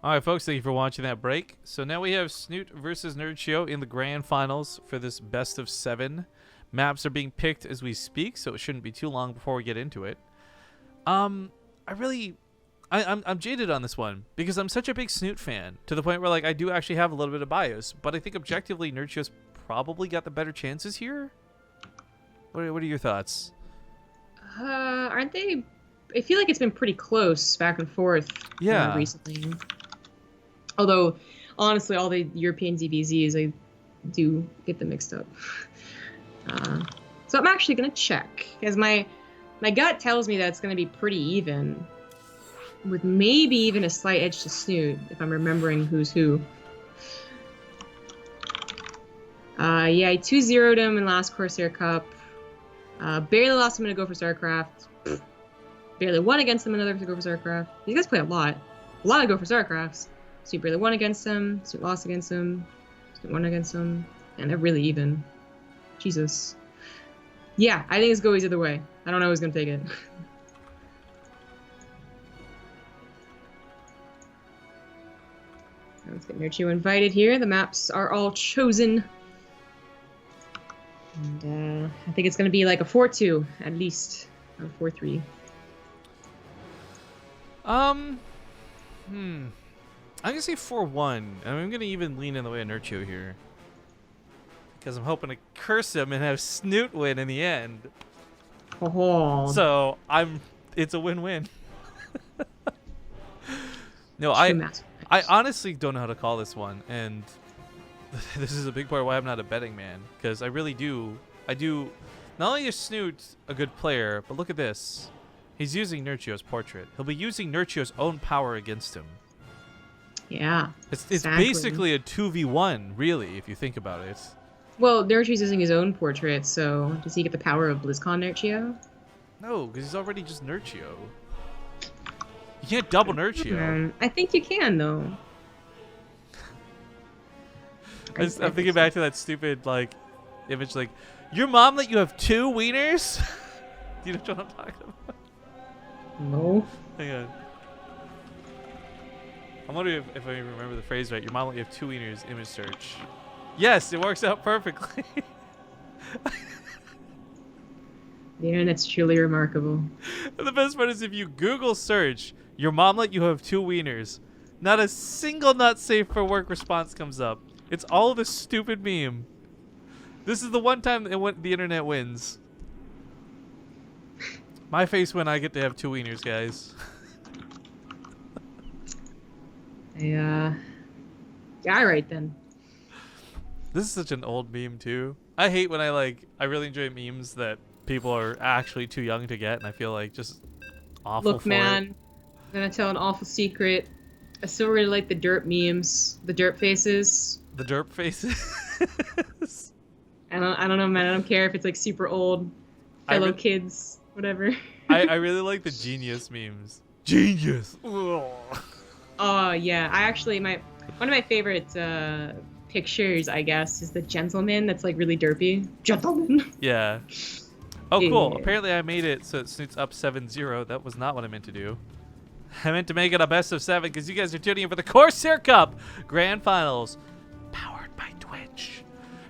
All right, folks, thank you for watching that break. So now we have Snute versus Nerchio in the grand finals for this best of 7. Maps are being picked as we speak, so it shouldn't be too long before we get into it. I'm jaded on this one because I'm such a big Snute fan to the point where like I do actually have a little bit of bias, but I think objectively Nerchio's probably got the better chances here. What are your thoughts? Aren't they? I feel like it's been pretty close back and forth. Yeah. Recently. Although, honestly, all the European ZvZs, I do get them mixed up. So I'm actually gonna check because my gut tells me that it's gonna be pretty even, with maybe even a slight edge to Snute if I'm remembering who's who. Yeah, I 2-0'd him in last Corsair Cup. Barely lost him in a Go for StarCraft. Barely won against him in another Go for StarCraft. These guys play a lot of Go for StarCrafts. Snute barely won against him. Snute lost against him. Snute won against him. And they're really even. Jesus. Yeah, I think it's goes either way. I don't know who's gonna take it. Let's get Nerchio invited here. The maps are all chosen. And I think it's gonna be like a 4-2 at least. Or 4-3. I'm gonna say 4-1. I'm gonna even lean in the way of Nerchio here because I'm hoping to curse him and have Snute win in the end. Oh. So it's a win-win. No, I honestly don't know how to call this one, and this is a big part of why I'm not a betting man, because I really do. Not only is Snute a good player, but look at this. He's using Nerchio's portrait. He'll be using Nerchio's own power against him. Yeah. It's exactly. basically a 2v1, really, if you think about it. Well, Nerchio's using his own portrait, so does he get the power of BlizzCon Nerchio? No, because he's already just Nerchio. You can't double Nerchio. I think you can, though. I'm thinking back to that stupid like image, like, your mom let you have 2 wieners? Do you know what I'm talking about? No. Hang on. I'm wondering if I remember the phrase right. Your mom let you have 2 wieners, image search. Yes, it works out perfectly. The internet's truly remarkable. And the best part is if you Google search, your mom let you have 2 wieners, not a single not safe for work response comes up. It's all this stupid meme. This is the one time the internet wins. My face when I get to have 2 wieners, guys. Yeah, right then. This is such an old meme too. I hate when I really enjoy memes that people are actually too young to get, and I feel like just awful. Look, man, I'm gonna tell an awful secret. I still really like the derp memes, the derp faces. The derp faces. I don't know, man. I don't care if it's like super old, fellow kids, whatever. I really like the genius memes. Genius. Oh yeah, I actually one of my favorite pictures, I guess, is the gentleman that's like really derpy. Gentleman. Yeah. Oh, cool. Yeah. Apparently I made it so Snoot's up 7-0. That was not what I meant to do. I meant to make it a best of 7 because you guys are tuning in for the Corsair Cup Grand Finals, powered by Twitch.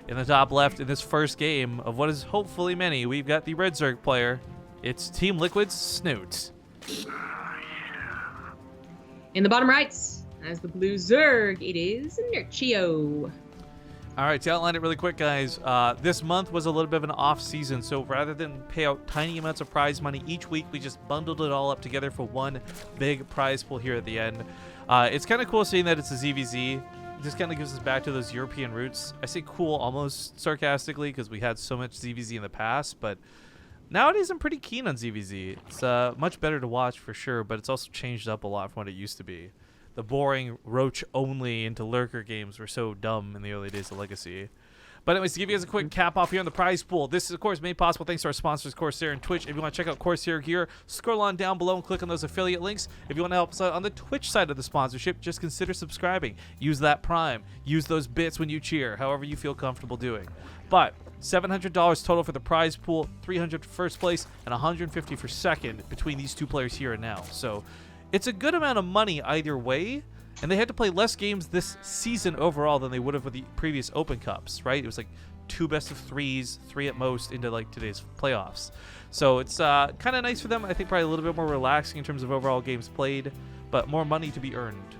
In the top left in this first game of what is hopefully many, we've got the Red Zerg player. It's Team Liquid's Snute. In the bottom right, as the blue Zerg, it is Nerchio. All right, to outline it really quick, guys, this month was a little bit of an off season, so rather than pay out tiny amounts of prize money each week, we just bundled it all up together for one big prize pool here at the end. It's kind of cool seeing that it's a ZvZ. This kind of gives us back to those European roots. I say cool almost sarcastically because we had so much ZvZ in the past, but nowadays I'm pretty keen on ZvZ. It's much better to watch for sure, but it's also changed up a lot from what it used to be. The boring roach-only into lurker games were so dumb in the early days of Legacy. But anyways, to give you guys a quick cap off here on the prize pool, this is, of course, made possible thanks to our sponsors, Corsair and Twitch. If you want to check out Corsair Gear, scroll on down below and click on those affiliate links. If you want to help us out on the Twitch side of the sponsorship, just consider subscribing. Use that Prime. Use those bits when you cheer, however you feel comfortable doing. But $700 total for the prize pool, $300 for first place, and $150 for second between these two players here and now. So it's a good amount of money either way. And they had to play less games this season overall than they would have with the previous Open Cups, right? It was like 2 best-of-3s, 3 at most, into like today's playoffs. So it's kind of nice for them. I think probably a little bit more relaxing in terms of overall games played, but more money to be earned.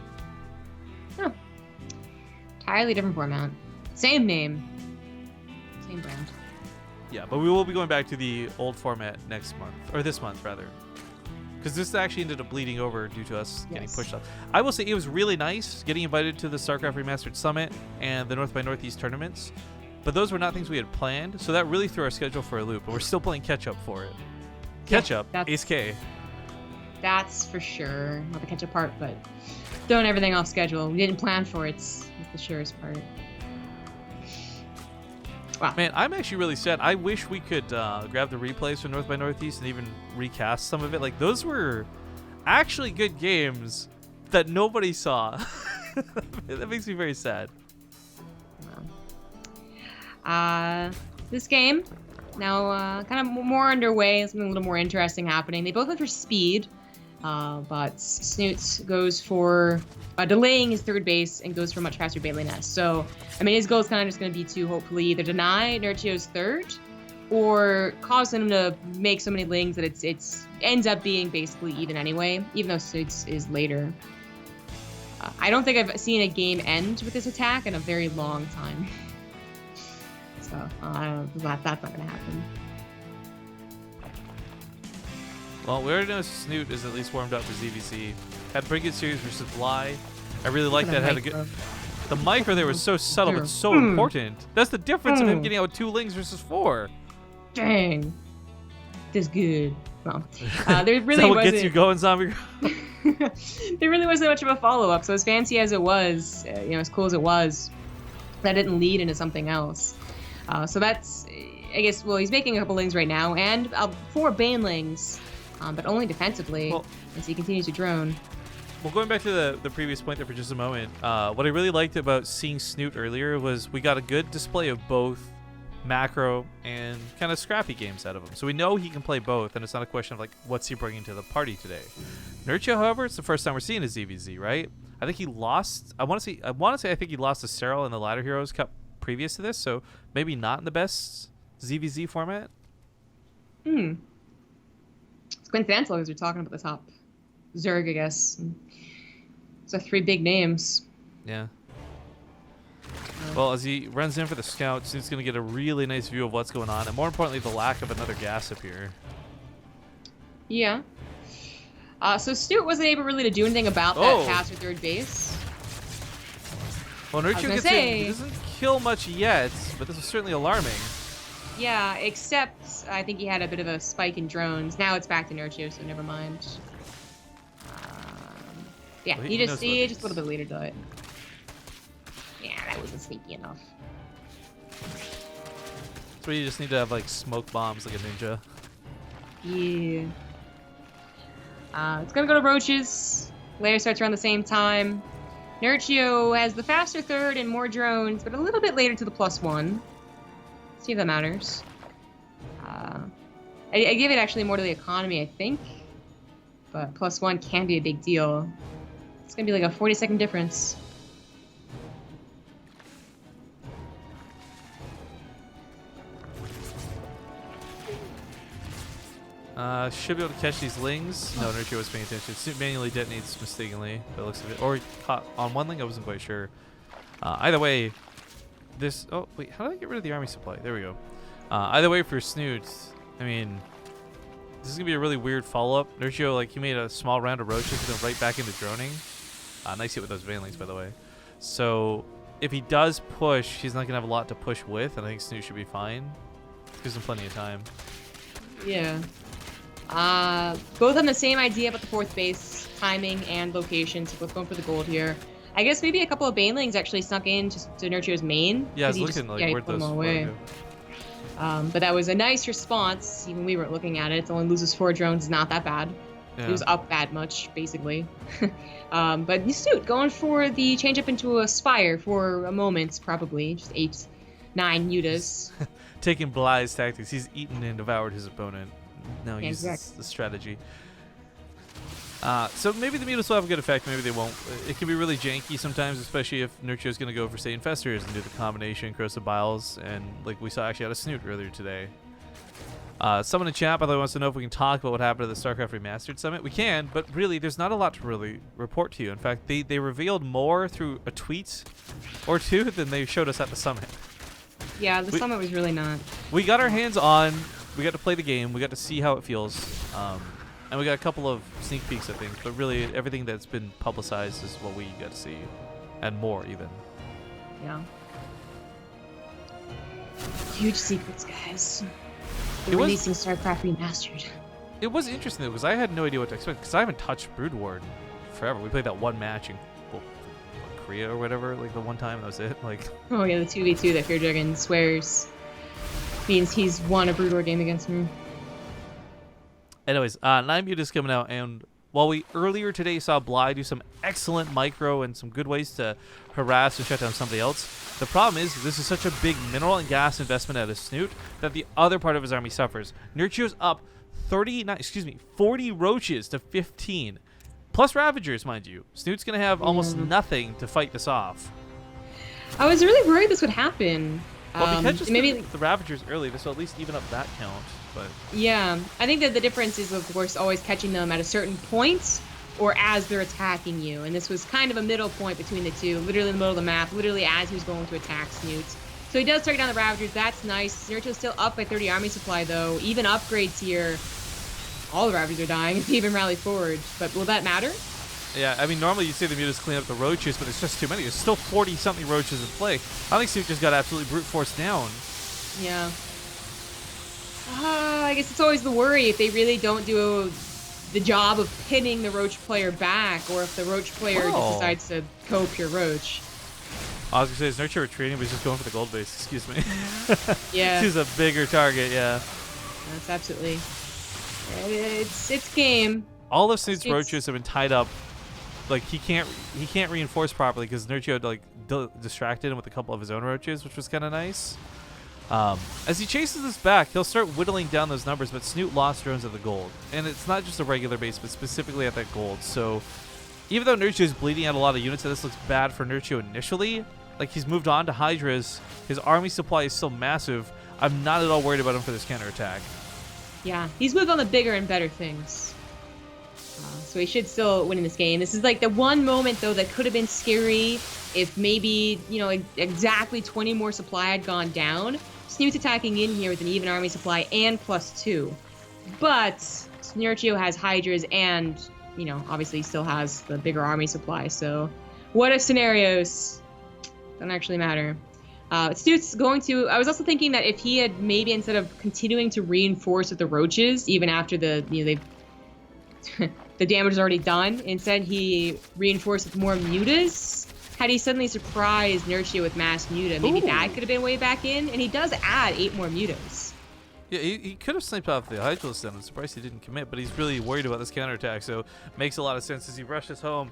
Huh. Entirely different format. Same name. Same brand. Yeah, but we will be going back to the old format next month, or this month rather, because this actually ended up bleeding over due to us getting pushed up. I will say it was really nice getting invited to the StarCraft Remastered Summit and the North by Northeast tournaments, but those were not things we had planned, so that really threw our schedule for a loop, but we're still playing catch-up for it. Catch-up, Ace K. That's for sure. Not the catch-up part, but throwing everything off schedule. We didn't plan for it. It's the surest part. Wow. Man, I'm actually really sad. I wish we could grab the replays from North by Northeast and even recast some of it. Like, those were actually good games that nobody saw. That makes me very sad. This game now kind of more underway. Something a little more interesting happening. They both went for speed, but Snute goes for delaying his third base and goes for much faster Bailey Nest. So, I mean, his goal is kind of just going to be to hopefully either deny Nerchio's third or cause him to make so many lings that it's ends up being basically even anyway, even though Snute's is later. I don't think I've seen a game end with this attack in a very long time. So, that's not going to happen. Well, we already know Snute is at least warmed up for ZvZ. Had a pretty good series versus Bly. I really like that. Had a good. The micro there was so subtle but so important. That's the difference of him getting out 2 lings versus 4. Dang, this good. Well, there really Is that what wasn't. gets you going, Zombie? There really wasn't much of a follow-up. So as fancy as it was, as cool as it was, that didn't lead into something else. So that's, I guess. Well, he's making a couple lings right now, and 4 banelings, but only defensively as he continues to drone. Well, going back to the previous point there for just a moment, what I really liked about seeing Snute earlier was we got a good display of both macro and kind of scrappy games out of him. So we know he can play both, and it's not a question of like what's he bringing to the party today. Nerchio, however, it's the first time we're seeing a ZvZ, right? I think he lost. I want to say I think he lost to Serral in the Ladder Heroes Cup previous to this, so maybe not in the best ZvZ format. It's coincidental because we're talking about the top Zerg, I guess. So 3 big names. Yeah. Well, as he runs in for the scouts, he's going to get a really nice view of what's going on, and more importantly, the lack of another gas up here. Yeah. So Snute wasn't able really to do anything about that pass or third base. Well, Nerchio gets in. He doesn't kill much yet, but this is certainly alarming. Yeah, except I think he had a bit of a spike in drones. Now it's back to Nerchio, so never mind. Yeah, well, he just a little bit later died. Yeah, that wasn't sneaky enough. That's where you just need to have like smoke bombs like a ninja. Yeah. It's gonna go to Roaches. Layer starts around the same time. Nerchio has the faster third and more drones, but a little bit later to the +1. See if that matters. I give it actually more to the economy, I think. But +1 can be a big deal. It's gonna be like a 40-second difference. Should be able to catch these lings. No, Nerchio was paying attention. Snute manually detonates mistakenly, by the looks of it. Or he caught on 1 ling, I wasn't quite sure. Either way, this... Oh, wait, how did I get rid of the army supply? There we go. Either way, for Snute, I mean, this is going to be a really weird follow-up. Nerchio, like, he made a small round of roaches and then right back into droning. Nice hit with those Banelings, by the way. So, if he does push, he's not going to have a lot to push with, and I think Snute should be fine. Gives him plenty of time. Yeah. Both have the same idea about the 4th base, timing and location, so both going for the gold here. I guess maybe a couple of Banelings actually snuck in just to Nerchio's main. Yeah, I was looking like where'd those away. But that was a nice response. Even we weren't looking at it. It only loses 4 drones. Is not that bad. Yeah. It was up that much, basically. But Snute going for the change up into a Spire for a moment, probably. Just 8, 9 Udas. Taking Bly's tactics. He's eaten and devoured his opponent. Now he uses exactly. the strategy. So maybe the mutas will have a good effect, maybe they won't. It can be really janky sometimes, especially if Nerchio's going to go for, say, Infestors and do the combination Corrosive Biles, and like we saw actually out of Snute earlier today. Someone in chat, by the way, wants to know if we can talk about what happened at the StarCraft Remastered Summit. We can, but really, there's not a lot to really report to you. In fact, they revealed more through a tweet or two than they showed us at the Summit. Yeah, the Summit was really not. We got our hands on, we got to play the game, we got to see how it feels. And we got a couple of sneak peeks, I think, but really everything that's been publicized is what we got to see, and more even. Yeah. Huge secrets, guys. They're It was- releasing StarCraft Remastered. It was interesting though, because I had no idea what to expect, because I haven't touched Brood War in forever. We played that one match in Korea or whatever, like the one time, and that was it. Like, Oh yeah, the 2v2 that Fear Dragon swears means he's won a Brood War game against me. anyways, 9 mutas coming out, and while we earlier today saw Bly do some excellent micro and some good ways to harass and shut down somebody else, the problem is this is such a big mineral and gas investment out of Snute that the other part of his army suffers. Nerchio's up 40 roaches to 15, plus Ravagers, mind you. Snute's gonna have almost nothing to fight this off. I was really worried this would happen. Well, because just maybe the Ravagers early, this will at least even up that count. But yeah, I think that the difference is, of course, always catching them at a certain point or as they're attacking you. And this was kind of a middle point between the two, literally in the middle of the map, literally as he was going to attack Snute. So he does target down the Ravagers. That's nice. Nerchio's still up by 30 army supply, though. Even upgrades here, all the Ravagers are dying. Even Rally Forge. But will that matter? yeah, I mean, normally you'd say the mutas clean up the roaches, but it's just too many. There's still 40-something roaches in play. I think Snute just got absolutely brute force down. Yeah. I guess it's always the worry if they really don't do the job of pinning the Roach player back, or if the Roach player just decides to go pure Roach. I was gonna say, is Nerchio retreating, but he's just going for the gold base. Excuse me. Yeah. He's a bigger target, yeah. That's absolutely. It's game. All of Snute's roaches have been tied up. Like he can't reinforce properly because Nerchio like distracted him with a couple of his own roaches, which was kind of nice. As he chases this back, he'll start whittling down those numbers, but Snute lost drones at the gold. And it's not just a regular base, but specifically at that gold. So even though Nerchio is bleeding out a lot of units, and this looks bad for Nerchio initially, like he's moved on to Hydras, his army supply is still massive. I'm not at all worried about him for this counterattack. Yeah, he's moved on to bigger and better things. So he should still win in this game. This is like the one moment, though, that could have been scary if maybe, you know, exactly 20 more supply had gone down. Snute's attacking in here with an even army supply and +2. But Nerchio has Hydras and, you know, obviously still has the bigger army supply. So what if scenarios don't actually matter? Snute's going to... I was also thinking that if he had maybe, instead of continuing to reinforce with the roaches, even after the, you know, they've... the damage is already done, instead he reinforced with more mutas. Had he suddenly surprised Nerchio with mass muta, maybe that could have been way back in. And he does add 8 more mutas. Yeah, he could have sniped off the Hydralisk then. I'm surprised he didn't commit, but he's really worried about this counterattack, so makes a lot of sense as he rushes home.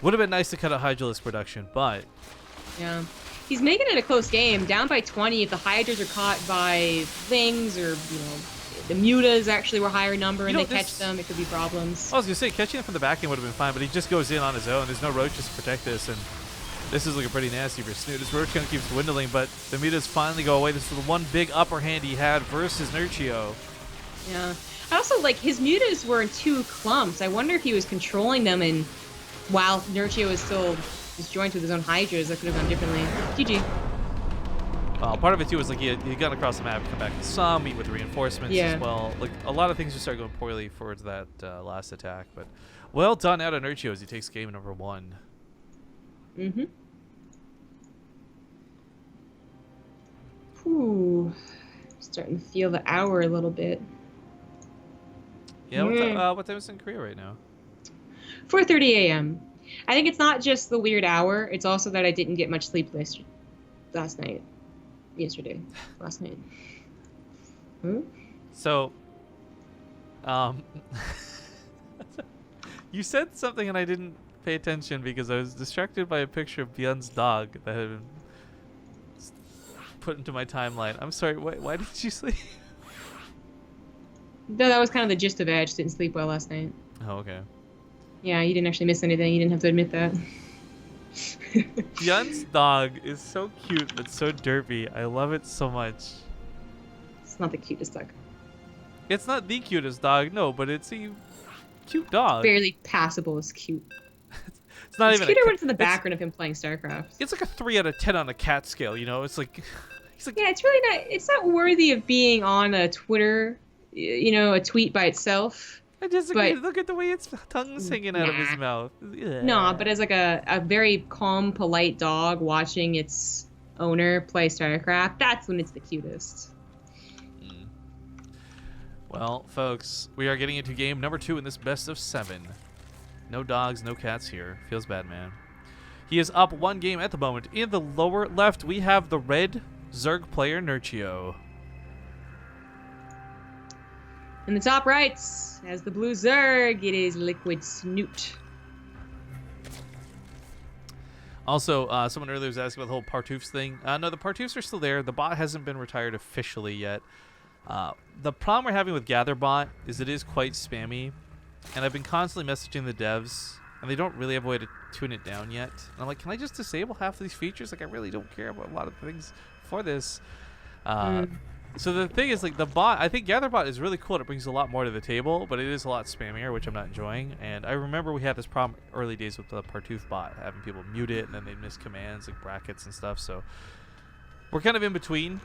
Would have been nice to cut out Hydralisk production, but... Yeah. He's making it a close game, down by 20. If the Hydras are caught by things, or, you know, the mutas actually were higher number and they catch them, it could be problems. I was going to say, catching it from the back end would have been fine, but he just goes in on his own. There's no roaches to protect this, and this is looking pretty nasty for Snute. His roach count keeps dwindling, but the mutas finally go away. This is the one big upper hand he had versus Nerchio. Yeah. I also, like, his mutas were in 2 clumps. I wonder if he was controlling them, and while Nerchio is still disjointed with his own Hydras, that could have gone differently. GG. Part of it too was like he had gone across the map, come back to some, meet with the reinforcements as well. Like a lot of things just start going poorly for that last attack, but well done out of Nerchio as he takes game number 1. Mm-hmm. Ooh, starting to feel the hour a little bit. Yeah, what time is it in Korea right now? 4:30 a.m. I think it's not just the weird hour; it's also that I didn't get much sleep last night. So, you said something and I didn't pay attention because I was distracted by a picture of Bjorn's dog that had been put into my timeline. I'm sorry, why didn't you sleep? No, that was kind of the gist of it. I just didn't sleep well last night. Oh, okay. Yeah, you didn't actually miss anything. You didn't have to admit that. Yun's dog is so cute but so derpy. I love it so much. It's not the cutest dog. It's not the cutest dog, no, but it's a cute dog. Barely passable is cute. It's not It's even. cuter when it's in the background of him playing StarCraft. It's like a 3 out of 10 on a cat scale. You know, it's like. He's like. Yeah, it's really not. It's not worthy of being on a Twitter, a tweet by itself. I disagree. But, look at the way its tongue's hanging out of his mouth. No, but as like a very calm, polite dog watching its owner play StarCraft, that's when it's the cutest. Well, folks, we are getting into game number 2 in this best of 7. No dogs, no cats here. Feels bad, man. He is up 1 game at the moment. In the lower left, we have the red Zerg player, Nerchio. In the top right, as the blue Zerg, it is Liquid Snute. Also, someone earlier was asking about the whole Partoofs thing. No, the Partoofs are still there. The bot hasn't been retired officially yet. The problem we're having with GatherBot is it is quite spammy, and I've been constantly messaging the devs, and they don't really have a way to tune it down yet. And I'm like, can I just disable half of these features? Like, I really don't care about a lot of things for this. So the thing is, like, the bot, I think GatherBot is really cool. It brings a lot more to the table, but it is a lot spammier, which I'm not enjoying. And I remember we had this problem early days with the Partoof bot, having people mute it, and then they'd miss commands, like brackets and stuff. So we're kind of in between.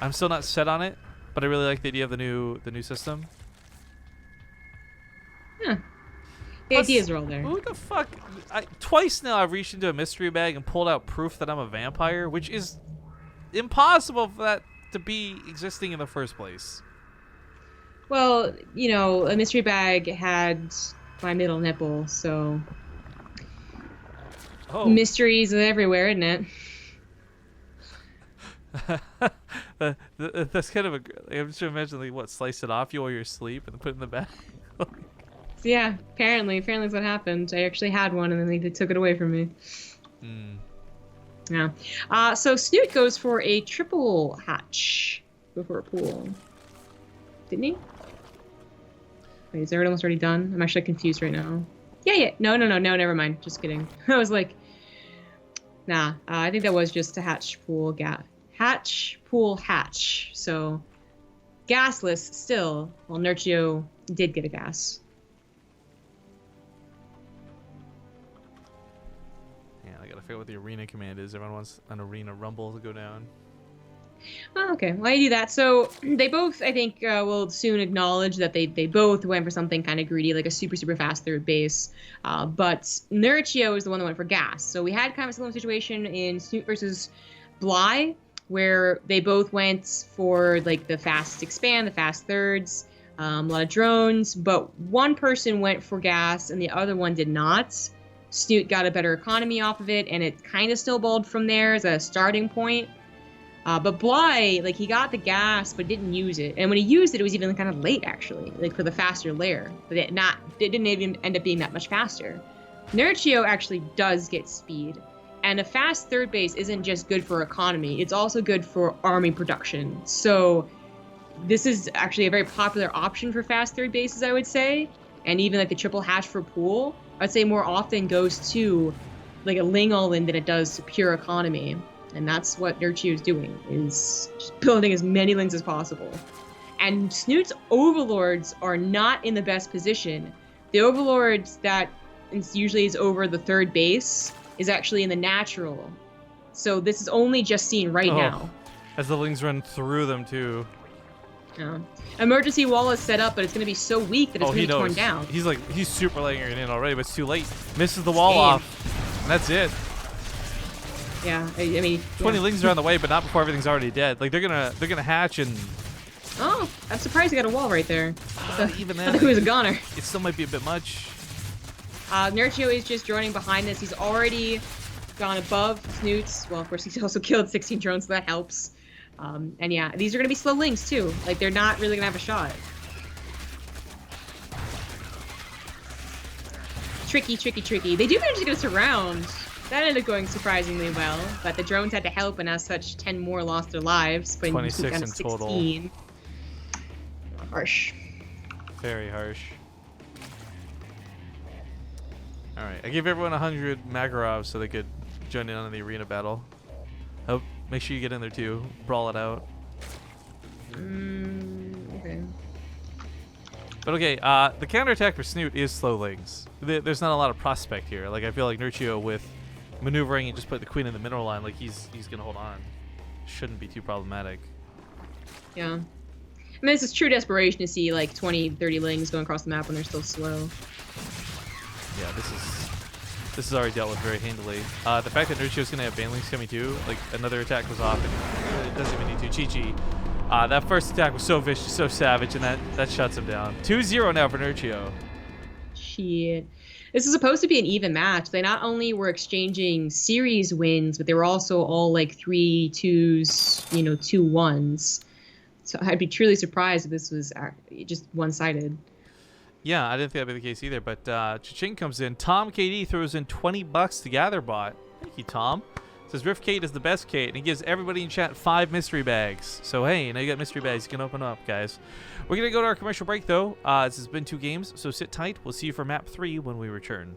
I'm still not set on it, but I really like the idea of the new system. Yeah. The ideas are all there. Who the fuck? Twice now I've reached into a mystery bag and pulled out proof that I'm a vampire, which is impossible for that to be existing in the first place. Well, a mystery bag had my middle nipple, so mysteries are everywhere, isn't it? That's kind of I'm just imagining what, slice it off you while you're asleep and put it in the bag. So yeah, apparently that's what happened. I actually had one, and then they took it away from me. Yeah. So Snute goes for a triple hatch before a pool. Didn't he? Wait, is it almost already done? I'm actually confused right now. Yeah. No, never mind. Just kidding. I was like, nah. I think that was just a hatch, pool, hatch, pool, hatch. So gasless still, while Nerchio did get a gas. I forget what the arena command is. Everyone wants an arena rumble to go down. Oh, okay. Well, I do that. So they both, I think, will soon acknowledge that they both went for something kind of greedy, like a super, super fast third base. But Nerchio is the one that went for gas. So we had kind of a similar situation in Snute versus Bly, where they both went for like the fast expand, the fast thirds, a lot of drones. But one person went for gas and the other one did not. Snute got a better economy off of it, and it kind of snowballed from there as a starting point. But Bly, like, he got the gas, but didn't use it. And when he used it, it was even kind of late, actually, like for the faster layer. But it didn't even end up being that much faster. Nerchio actually does get speed. And a fast third base isn't just good for economy, it's also good for army production. So this is actually a very popular option for fast third bases, I would say. And even like the triple hatch for pool, I'd say more often goes to like a Ling all-in than it does to pure economy. And that's what Nerchio is doing, is just building as many Lings as possible. And Snute's overlords are not in the best position. The overlords that usually is over the third base is actually in the natural. So this is only just seen right now. As the Lings run through them too. Yeah. Emergency wall is set up, but it's going to be so weak that it's going to be torn down. He's super layering it in already, but it's too late. Misses the wall off, and that's it. Yeah, I mean, 20 Lings are on the way, but not before everything's already dead. Like they're gonna hatch and. Oh, I'm surprised he got a wall right there. Even I then, thought he was a goner. It still might be a bit much. Nerchio is just droning behind this. He's already gone above Snute's. Well, of course, he's also killed 16 drones, so that helps. And yeah, these are going to be slow Lings, too. Like, they're not really going to have a shot. Tricky. They do manage to get us around. That ended up going surprisingly well, but the drones had to help, and as such, 10 more lost their lives. 26 in total. Harsh. Very harsh. All right, I gave everyone 100 Magarovs so they could join in on the arena battle. Oh, make sure you get in there too. Brawl it out. Okay. But okay, the counterattack for Snute is slow links. There's not a lot of prospect here. Like I feel like Nerchio with maneuvering and just put the queen in the middle line, like he's gonna hold on. Shouldn't be too problematic. Yeah. I mean, it's just true desperation to see like 20, 30 lings going across the map when they're still slow. Yeah, this is already dealt with very handily. The fact that Nerchio's gonna have banelings coming too, like another attack was off and it doesn't even need to. Chi-Chi. That first attack was so vicious, so savage, and that shuts him down. 2-0 now for Nerchio. Shit. This is supposed to be an even match. They not only were exchanging series wins, but they were also all like 3-2s, 2-1s. So I'd be truly surprised if this was just one-sided. Yeah, I didn't think that'd be the case either, but Cha-Ching comes in. Tom KD throws in $20 to GatherBot. Thank you, Tom. Says Rift Kate is the best Kate, and he gives everybody in chat 5 mystery bags. So hey, now you got mystery bags you can open up, guys. We're gonna go to our commercial break though. This has been 2 games, so sit tight. We'll see you for map 3 when we return.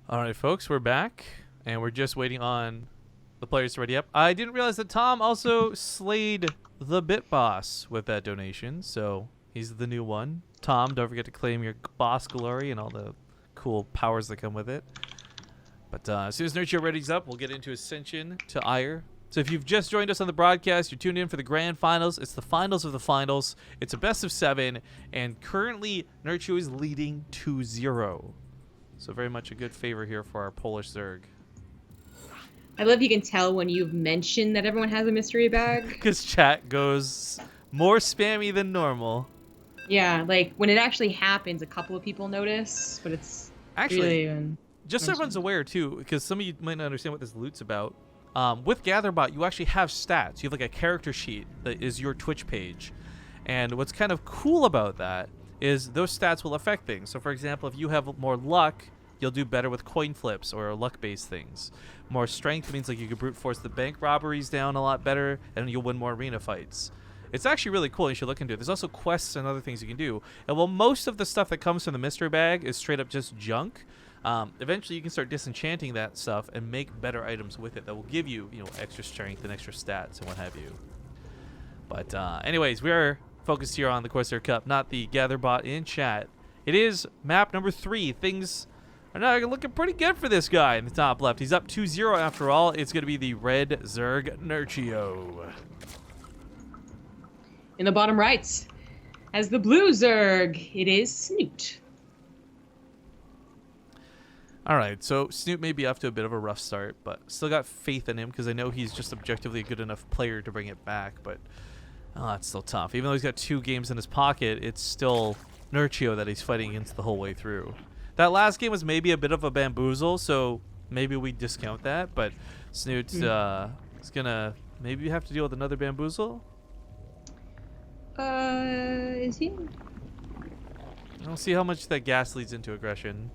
All right, folks, we're back, and we're just waiting on the players to ready up. I didn't realize that Tom also slayed the Bit Boss with that donation, so he's the new one. Tom, don't forget to claim your boss glory and all the cool powers that come with it. But as soon as Nerchio readies up, we'll get into Ascension to Ire. So if you've just joined us on the broadcast, you're tuned in for the grand finals. It's the finals of the finals. It's a best of 7, and currently Nerchio is leading 2-0. So very much a good favor here for our Polish Zerg. I love you can tell when you've mentioned that everyone has a mystery bag. Because chat goes more spammy than normal. Yeah, like when it actually happens, a couple of people notice, but it's actually really just so everyone's aware too, because some of you might not understand what this loot's about. With GatherBot, you actually have stats. You have like a character sheet that is your Twitch page, and what's kind of cool about that is those stats will affect things. So, for example, if you have more luck, you'll do better with coin flips or luck-based things. More strength means like you can brute force the bank robberies down a lot better, and you'll win more arena fights. It's actually really cool. You should look into it. There's also quests and other things you can do. And while most of the stuff that comes from the mystery bag is straight up just junk, eventually you can start disenchanting that stuff and make better items with it that will give you, extra strength and extra stats and what have you. But anyways, we are focused here on the Corsair Cup, not the GatherBot in chat. It is map number 3. Things are now looking pretty good for this guy in the top left. He's up 2-0 after all. It's going to be the red Zerg Nerchio. in the bottom right. As the blue Zerg, it is Snute. All right, so Snute may be off to a bit of a rough start, but still got faith in him because I know he's just objectively a good enough player to bring it back, but it's still tough. Even though he's got 2 games in his pocket, it's still Nerchio that he's fighting against the whole way through. That last game was maybe a bit of a bamboozle, so maybe we discount that, but Snute is going to maybe have to deal with another bamboozle. Is he? I don't see how much that gas leads into aggression.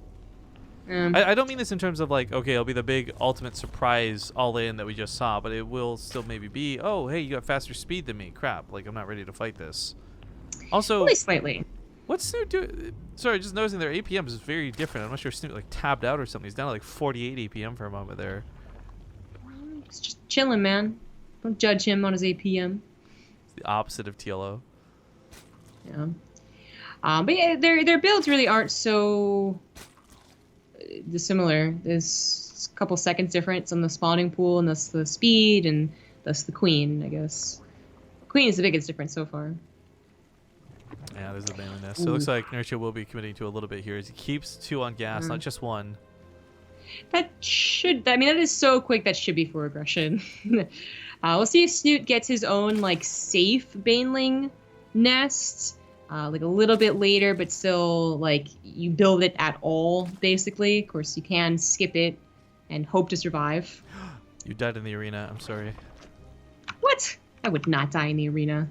I don't mean this in terms of like, okay, it'll be the big ultimate surprise all-in that we just saw, but it will still maybe be, oh, hey, you got faster speed than me. Crap, like, I'm not ready to fight this. Also, only slightly. What's Snute do? Sorry, just noticing their APM is very different. I'm not sure if Snute like tabbed out or something. He's down to like 48 APM for a moment there. He's just chilling, man. Don't judge him on his APM. It's the opposite of TLO. Yeah. But yeah, their builds really aren't so dissimilar. There's a couple seconds difference on the spawning pool, and thus the speed, and thus the queen, I guess. Queen is the biggest difference so far. Yeah, there's the banner nest. So it looks like Nerchio will be committing to a little bit here as he keeps 2 on gas, not just 1. That is so quick, that should be for aggression. We'll see if Snute gets his own, like, safe Baneling nest, like a little bit later, but still, like, you build it at all, basically. Of course, you can skip it and hope to survive. You died in the arena. I'm sorry. What? I would not die in the arena.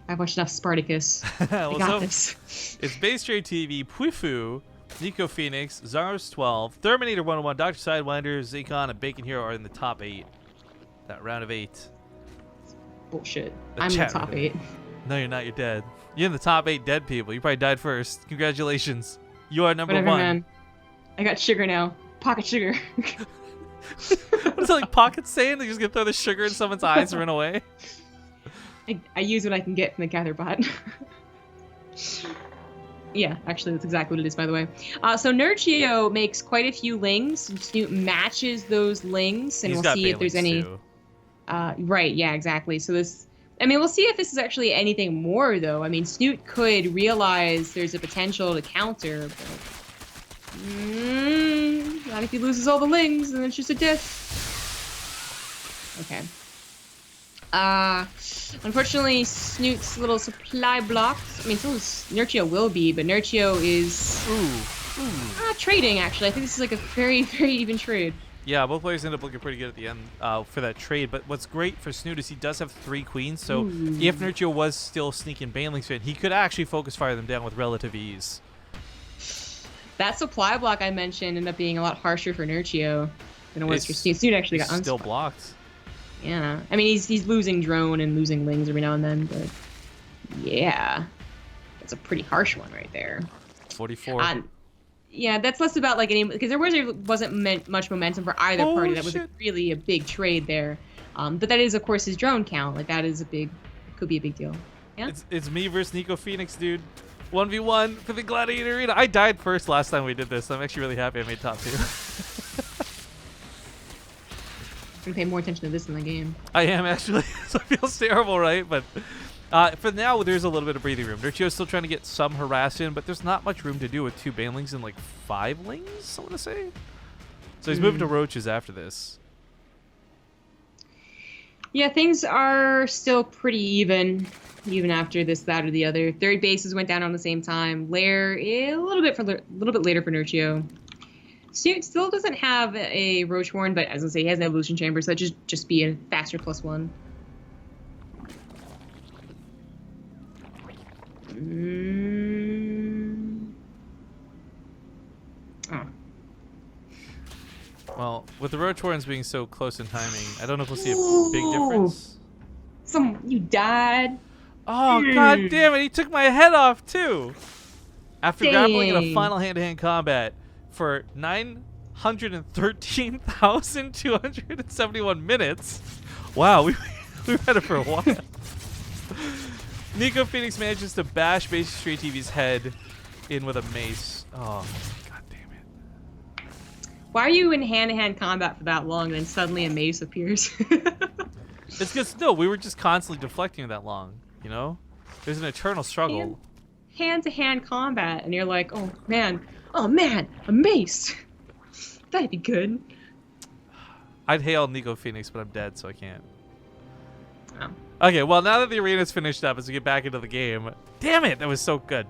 I've watched enough Spartacus. Well, I got this. It's BaseTradeTV, Puifu, Nico Phoenix, Zars 12, Terminator 101, Dr. Sidewinder, Zakon, and Bacon Hero are in the top 8. That round of 8. Bullshit. The I'm in the chat top room. 8. No, you're not. You're dead. You're in the top 8 dead people. You probably died first. Congratulations. You are number Whatever, 1. man. I got sugar now. Pocket sugar. What is it like Pocket saying? They're just gonna throw the sugar in someone's eyes and run away? I use what I can get from the gather bot. Yeah, actually, that's exactly what it is, by the way. So Nerchio makes quite a few lings. Snute matches those lings, and we'll see if there's any. Too. Right, yeah, exactly. So this, I mean, we'll see if this is actually anything more, though. I mean, Snute could realize there's a potential to counter, but not if he loses all the lings, and it's just a diff. Okay. Unfortunately, Snute's little supply blocks. I mean, so Nerchio will be, but Nerchio is trading, actually. I think this is like a very, very even trade. Yeah, both players end up looking pretty good at the end for that trade. But what's great for Snute is he does have 3 queens, so if Nerchio was still sneaking banelings in, he could actually focus fire them down with relative ease. That supply block I mentioned ended up being a lot harsher for Nerchio than it was for Snute. Snute actually got still blocked. Yeah, I mean he's losing drone and losing lings every now and then, but yeah, that's a pretty harsh one right there. 44. Yeah, that's less about like any, because there wasn't much momentum for either party. That was really a big trade there. But that is of course his drone count. Like that is could be a big deal. Yeah. It's me versus Nico Phoenix, dude. 1v1 for the Gladiator Arena. I died first last time we did this. I'm actually really happy I made top 2. I'm gonna pay more attention to this in the game. I am actually. So it feels terrible, right? But for now, there's a little bit of breathing room. Nerchio's still trying to get some harass in, but there's not much room to do with 2 banelings and like 5 lings, I want to say. So he's moving to roaches after this. Yeah, things are still pretty even after this, that, or the other. 3rd bases went down on the same time. Lair a little bit later for Nerchio. Snute still doesn't have a Roach Horn, but as I say, he has an Evolution Chamber, so that just be a faster +1. Oh. Well, with the Roach Horns being so close in timing, I don't know if we'll see a big difference. You died. Oh, god damn it, he took my head off too! After grappling in a final hand-to-hand combat for 913,271 minutes. Wow, we've had it for a while. Nico Phoenix manages to bash BaseTradeTV's head in with a mace. Oh, god damn it. Why are you in hand-to-hand combat for that long and then suddenly a mace appears? It's because, no, we were just constantly deflecting that long, you know? There's an eternal struggle. Hand-to-hand combat, and you're like, oh man, a mace. That'd be good. I'd hail Nico Phoenix, but I'm dead, so I can't. Oh. Okay, well, now that the arena's finished up, as we get back into the game, damn it, that was so good.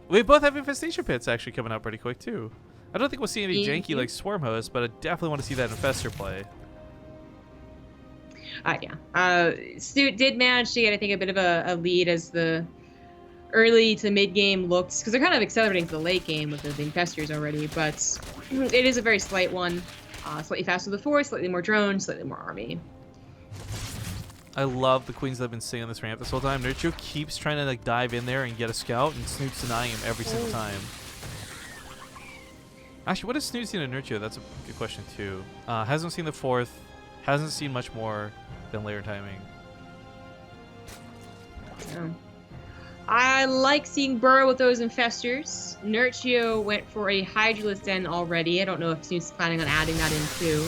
We both have infestation pits actually coming out pretty quick too. I don't think we'll see any janky like Swarm Host, but I definitely want to see that Infestor play. Yeah. Snute did manage to get, I think, a bit of a lead as the early to mid game looked, because they're kind of accelerating to the late game with the Infestors already, but it is a very slight one. Slightly faster with the Force, slightly more drone, slightly more army. I love the queens that have been sitting on this ramp this whole time. Nerchio keeps trying to like dive in there and get a scout, and Snute's denying him every single time. Actually, what has Snute seen in Nerchio? That's a good question too. Hasn't seen the 4th, hasn't seen much more than layer timing. Yeah. I like seeing Burrow with those Infestors. Nerchio went for a Hydralisk Den already. I don't know if Snute's planning on adding that in too.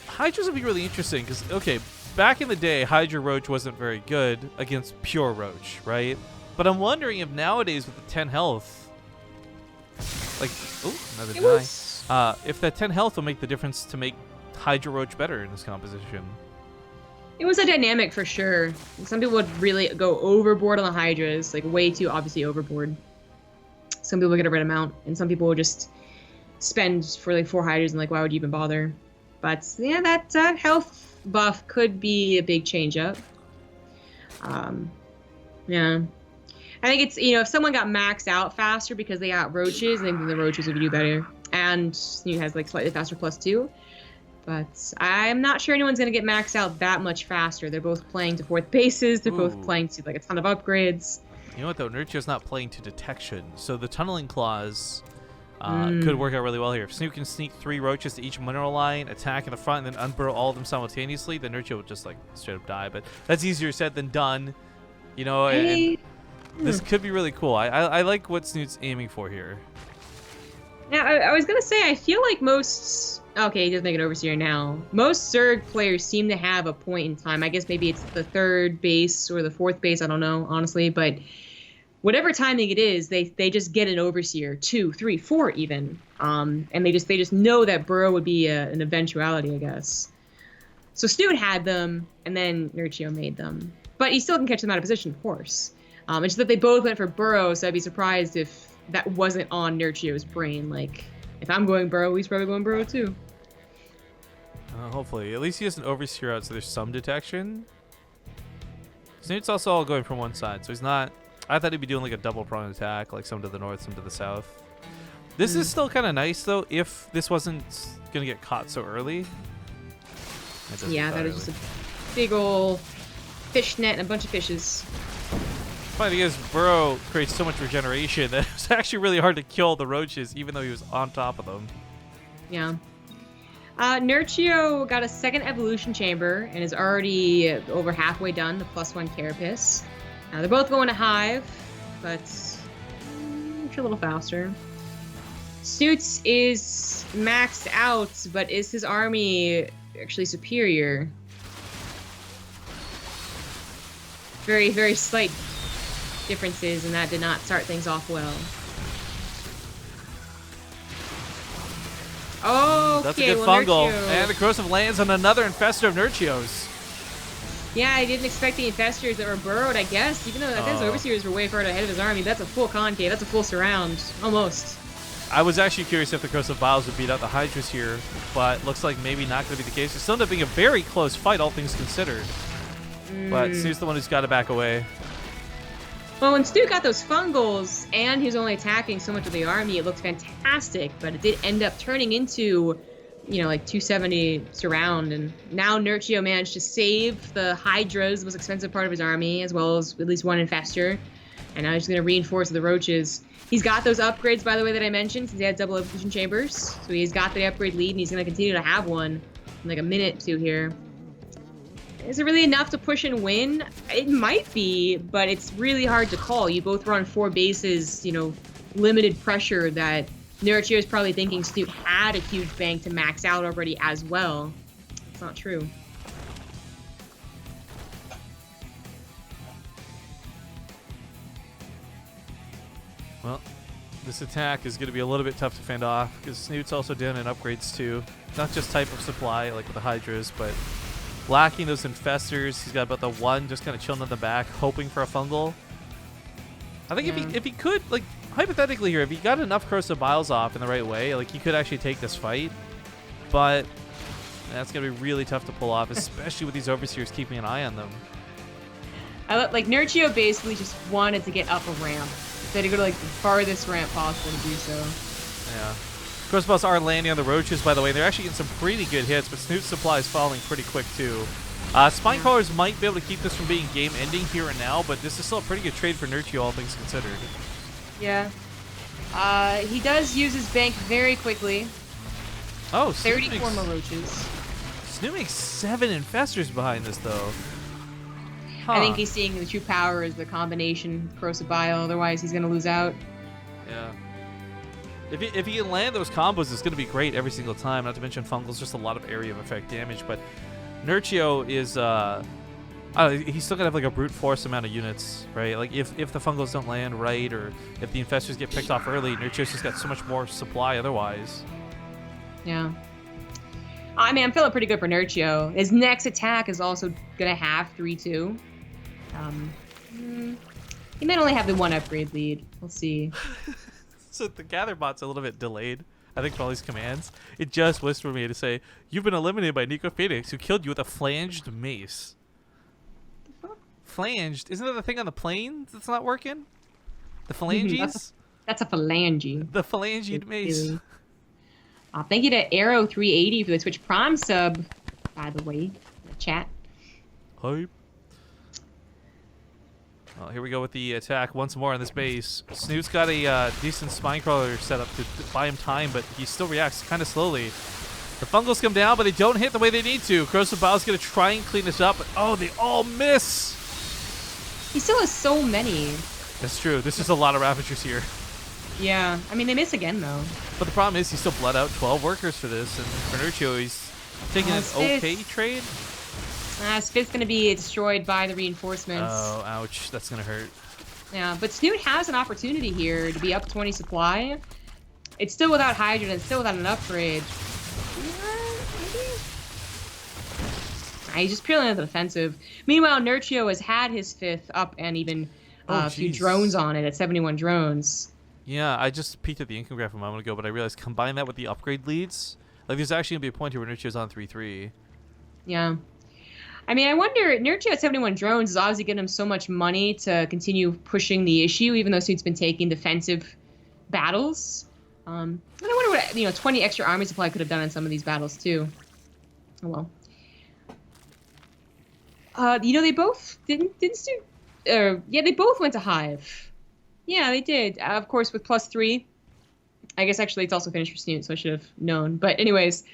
Hydras would be really interesting because, okay, back in the day, Hydra Roach wasn't very good against pure Roach, right? But I'm wondering if nowadays with the 10 health, like, oh, another deny. If that 10 health will make the difference to make Hydra Roach better in this composition. It was a dynamic for sure. Some people would really go overboard on the Hydras, like way too obviously overboard. Some people get a red amount, and some people would just spend for like 4 Hydras and like, why would you even bother? But yeah, that health buff could be a big change up. Yeah. I think it's, you know, if someone got maxed out faster because they got roaches, I think the roaches would do better. And Snute has like slightly faster +2. But I'm not sure anyone's going to get maxed out that much faster. They're both playing to 4th bases. They're both playing to like a ton of upgrades. You know what, though? Nerchio's not playing to detection, so the tunneling claws could work out really well here. If Snute can sneak 3 roaches to each mineral line, attack in the front, and then unburrow all of them simultaneously, then Nerchio would just like straight up die. But that's easier said than done. You know, and this could be really cool. I like what Snute's aiming for here. Now, I was going to say, I feel like most... Okay, he does make an overseer now. Most Zerg players seem to have a point in time. I guess maybe it's the 3rd base or the 4th base. I don't know, honestly. But whatever timing it is, they just get an overseer. 2, 3, 4 even. And they just know that burrow would be an eventuality, I guess. So Snute had them, and then Nerchio made them. But he still can catch them out of position, of course. It's just that they both went for burrow, so I'd be surprised if that wasn't on Nerchio's brain. Like, if I'm going burrow, he's probably going burrow too. Hopefully. At least he has an overseer out, so there's some detection. Snute's also all going from one side, so he's not... I thought he'd be doing like a double prong attack, like some to the north, some to the south. This is still kind of nice, though, if this wasn't going to get caught so early. Yeah, that is just a big ol' fish net and a bunch of fishes. Funny thing is, burrow creates so much regeneration that it's actually really hard to kill the roaches, even though he was on top of them. Yeah. Nerchio got a 2nd evolution chamber and is already over halfway done, the +1 carapace. Now they're both going to hive, but a little faster. Snute's is maxed out, but is his army actually superior? Very, very slight differences, and that did not start things off well. Oh, that's a good fungal. And the corrosive lands on another infestor of Nerchio's. Yeah, I didn't expect the infestors that were burrowed, I guess. Even though his overseers were way far ahead of his army, that's a full concave. That's a full surround. Almost. I was actually curious if the corrosive biles would beat out the hydras here, but looks like maybe not going to be the case. It's still ended up being a very close fight, all things considered. But Snute's the one who's got to back away. Well, when Snute got those fungals, and he was only attacking so much of the army, it looked fantastic, but it did end up turning into, you know, like 270 surround, and now Nerchio managed to save the hydras, the most expensive part of his army, as well as at least 1 infestor, and now he's going to reinforce the roaches. He's got those upgrades, by the way, that I mentioned, since he had double evolution chambers, so he's got the upgrade lead, and he's going to continue to have one in like a minute or 2 here. Is it really enough to push and win? It might be, but it's really hard to call. You both run 4 bases, you know, limited pressure that Nerchio is probably thinking Snute had a huge bank to max out already as well. It's not true. Well, this attack is going to be a little bit tough to fend off because Snute's also doing in upgrades too. Not just type of supply like with the hydras, but lacking those infestors. He's got about the 1 just kind of chilling in the back, hoping for a fungal. I think if he could, like, hypothetically here, if he got enough corrosive biles off in the right way, like, he could actually take this fight. But that's going to be really tough to pull off, especially with these overseers keeping an eye on them. Like, Nerchio basically just wanted to get up a ramp. Instead of go to, like, the farthest ramp possible to do so. Yeah. Corrosive are landing on the roaches, by the way. They're actually getting some pretty good hits, but Snute's supply is falling pretty quick, too. Spine Crawlers might be able to keep this from being game-ending here and now, but this is still a pretty good trade for Nerchio, all things considered. Yeah. He does use his bank very quickly. Oh, 34 more roaches. Snute makes 7 infestors behind this, though. Huh. I think he's seeing the true power is the combination corrosive bile, otherwise he's going to lose out. Yeah. If he can land those combos, it's going to be great every single time. Not to mention fungals, just a lot of area of effect damage. But Nerchio is, he's still going to have like a brute force amount of units, right? Like if the fungals don't land right, or if the infestors get picked off early, Nerchio's just got so much more supply otherwise. Yeah. I mean, I'm feeling pretty good for Nerchio. His next attack is also going to have 3-2. He might only have the 1 upgrade lead. We'll see. So the gather bot's a little bit delayed, I think, for all these commands. It just whispered me to say, "You've been eliminated by Nico Phoenix, who killed you with a flanged mace." Flanged? Isn't that the thing on the plane that's not working? The phalanges? That's a phalange. The phalangeed mace. Thank you to Arrow380 for the Twitch Prime sub, by the way, in the chat. Hype. Well, here we go with the attack once more on this base. Snoot's got a decent spine crawler set up to buy him time, but he still reacts kind of slowly. The fungals come down, but they don't hit the way they need to. Corsair Bow's going to try and clean this up, but oh, they all miss! He still has so many. That's true. This is a lot of Ravagers here. Yeah, I mean, they miss again, though. But the problem is he still bled out 12 workers for this, and for Nerchio, he's taking an okay trade. Spit's going to be destroyed by the reinforcements. Oh, ouch. That's going to hurt. Yeah, but Snute has an opportunity here to be up 20 supply. It's still without Hydrogen, it's still without an upgrade. He's just purely on the defensive. Meanwhile, Nerchio has had his 5th up and even a few drones on it at 71 drones. Yeah, I just peeked at the income graph a moment ago, but I realized combine that with the upgrade leads. Like, there's actually going to be a point here where Nerchio's on 3-3. Yeah. I mean, I wonder, Nerchio at 71 drones is obviously getting him so much money to continue pushing the issue, even though Snoot's been taking defensive battles. And I wonder what, 20 extra army supply could have done in some of these battles, too. Oh, well. They both didn't Snoot... yeah, they both went to Hive. Yeah, they did. Of course, with +3. I guess, actually, it's also finished for Snute, so I should have known. But anyways...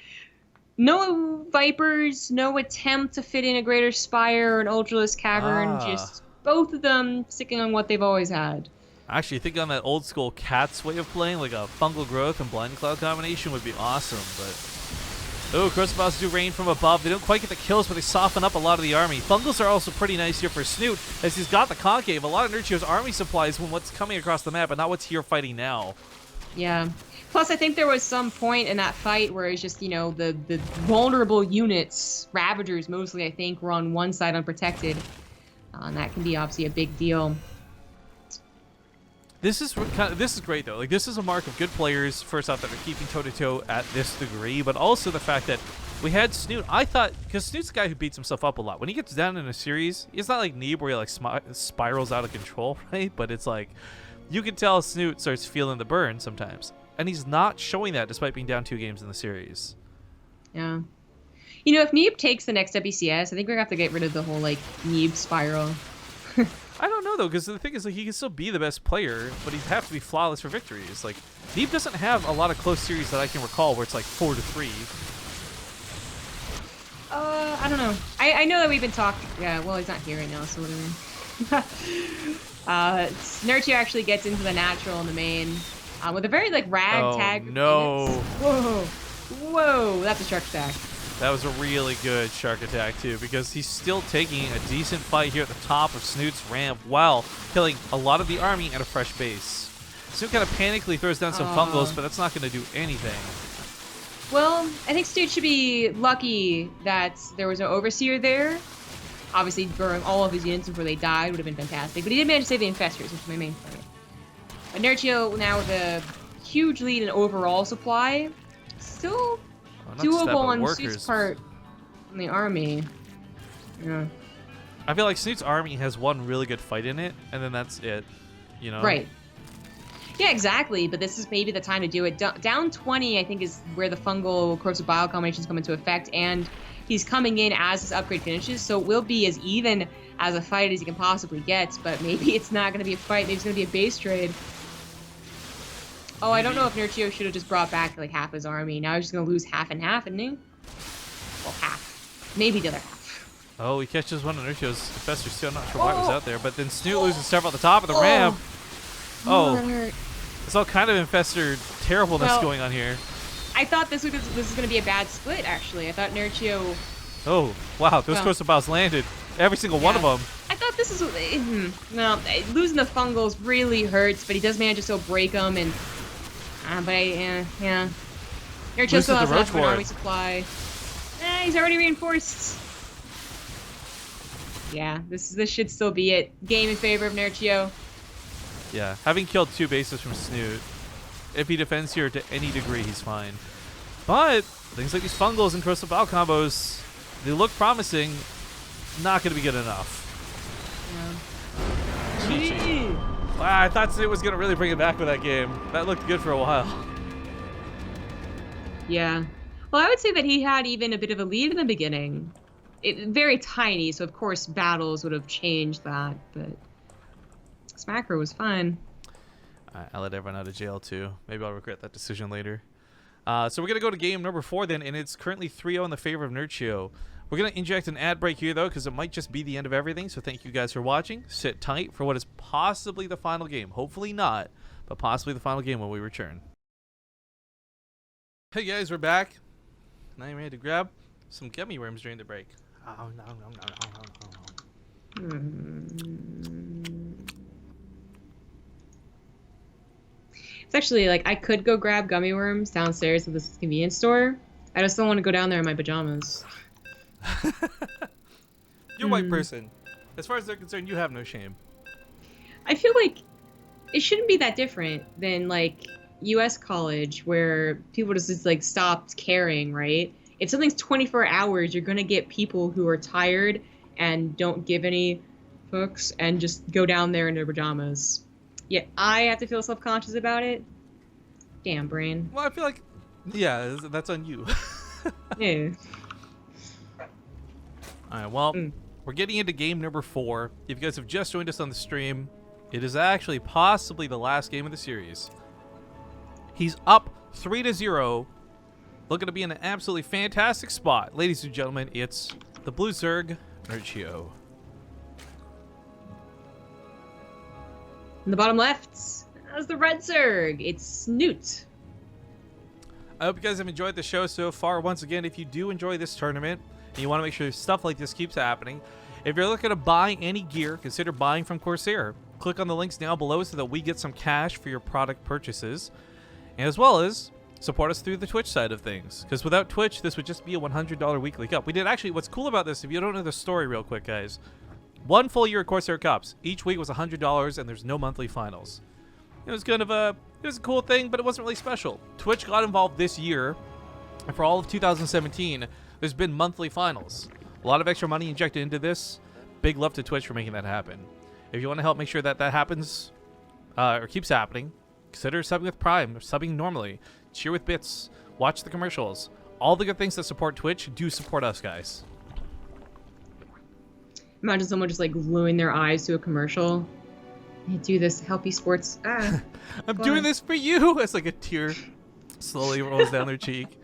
No Vipers, no attempt to fit in a Greater Spire or an Ultralisk Cavern, just both of them sticking on what they've always had. Actually, I think on that old school Cats way of playing, like a Fungal Growth and Blind Cloud combination would be awesome, but... Oh, Corsair Bows do rain from above. They don't quite get the kills, but they soften up a lot of the army. Fungals are also pretty nice here for Snute, as he's got the Concave. A lot of Nerchio's army supplies when what's coming across the map, but not what's here fighting now. Yeah. Plus, I think there was some point in that fight where it's just, the vulnerable units, Ravagers mostly, I think, were on one side unprotected. And that can be obviously a big deal. This is great, though. Like, this is a mark of good players, first off, that are keeping toe-to-toe at this degree, but also the fact that we had Snute. I thought, because Snute's a guy who beats himself up a lot. When he gets down in a series, it's not like Neeb where he, like, spirals out of control, right? But it's like, you can tell Snute starts feeling the burn sometimes. And he's not showing that despite being down 2 games in the series. Yeah. If Neeb takes the next WCS, I think we're going to have to get rid of the whole, Neeb spiral. I don't know, though, because the thing is, he can still be the best player, but he'd have to be flawless for victories. Like, Neeb doesn't have a lot of close series that I can recall where it's, 4-3. I don't know. I know that we've been talking... Yeah, well, he's not here right now, so whatever. Nerchio actually gets into the natural in the main... with a very, ragtag... Oh, no. Whoa, that's a shark attack. That was a really good shark attack, too, because he's still taking a decent fight here at the top of Snute's ramp while killing a lot of the army at a fresh base. Snute kind of panically throws down some fungals, but that's not going to do anything. Well, I think Snute should be lucky that there was no Overseer there. Obviously, burning all of his units before they died would have been fantastic, but he did manage to save the Infestors, which is my main point. Nerchio now with a huge lead in overall supply. Still doable on Snute's part in the army. Yeah. I feel like Snute's army has one really good fight in it, and then that's it. Right. Yeah, exactly. But this is maybe the time to do it. Down 20, I think, is where the fungal Corsair Bio combinations come into effect, and he's coming in as his upgrade finishes, so it will be as even as a fight as he can possibly get. But maybe it's not going to be a fight. Maybe it's going to be a base trade. Oh, I don't know if Nerchio should have just brought back half his army. Now he's just going to lose half and half, isn't he? Well, half. Maybe the other half. Oh, he catches one of Nerchio's Infestors. Still not sure why it was out there. But then Snute loses several at the top of the ramp. Oh. That hurt. It's all kind of Infestor terribleness going on here. I thought this was going to be a bad split, actually. I thought Nerchio... Oh, wow. Those Corsair Bows landed. Every single one of them. I thought this was... No, losing the fungals really hurts, but he does manage to still break them, and... yeah. Nerchio still has enough of an army supply. He's already reinforced. Yeah, this should still be it. Game in favor of Nerchio. Yeah, having killed 2 bases from Snute, if he defends here to any degree, he's fine. But things like these fungals and Corsair Bow combos, they look promising. Not going to be good enough. Yeah. Wow, I thought Snute was going to really bring it back with that game. That looked good for a while. Yeah. Well, I would say that he had even a bit of a lead in the beginning. Very tiny, so of course battles would have changed that, but Smacker was fine. I let everyone out of jail too. Maybe I'll regret that decision later. So we're going to go to game number 4 then, and it's currently 3-0 in the favor of Nerchio. We're going to inject an ad break here, though, because it might just be the end of everything, so thank you guys for watching. Sit tight for what is possibly the final game. Hopefully not, but possibly the final game when we return. Hey guys, we're back. Now you're ready to grab some gummy worms during the break. Oh, no. It's actually like I could go grab gummy worms downstairs at this convenience store. I just don't want to go down there in my pajamas. You're a white person. As far as they're concerned, you have no shame. I feel like it shouldn't be that different than like U.S. college where people just like stopped caring, right? If something's 24 hours, you're gonna get people who are tired and don't give any fucks and just go down there in their pajamas. Yet I have to feel self-conscious about it. Damn, brain. Well, I feel like, yeah, that's on you. Yeah. Alright, well, we're getting into game number 4. If you guys have just joined us on the stream, it is actually possibly the last game of the series. He's up 3-0. Looking to be in an absolutely fantastic spot. Ladies and gentlemen, it's the Blue Zerg, Nerchio. In the bottom left, that's the Red Zerg. It's Snute. I hope you guys have enjoyed the show so far. Once again, if you do enjoy this tournament, and you want to make sure stuff like this keeps happening, if you're looking to buy any gear, consider buying from Corsair. Click on the links down below so that we get some cash for your product purchases, and as well as support us through the Twitch side of things, because without Twitch, this would just be a $100 weekly cup. We did actually, what's cool about this, if you don't know the story real quick, guys, 1 full year of Corsair Cups. Each week was $100, and there's no monthly finals. It was kind of it was a cool thing, but it wasn't really special. Twitch got involved this year, and for all of 2017, there's been monthly finals. A lot of extra money injected into this. Big love to Twitch for making that happen. If you want to help make sure that that happens, or keeps happening, consider subbing with Prime, or subbing normally, cheer with bits, watch the commercials. All the good things that support Twitch do support us, guys. Imagine someone just like gluing their eyes to a commercial. I do this to help esports. I'm doing this for you. It's like a tear slowly rolls down their cheek.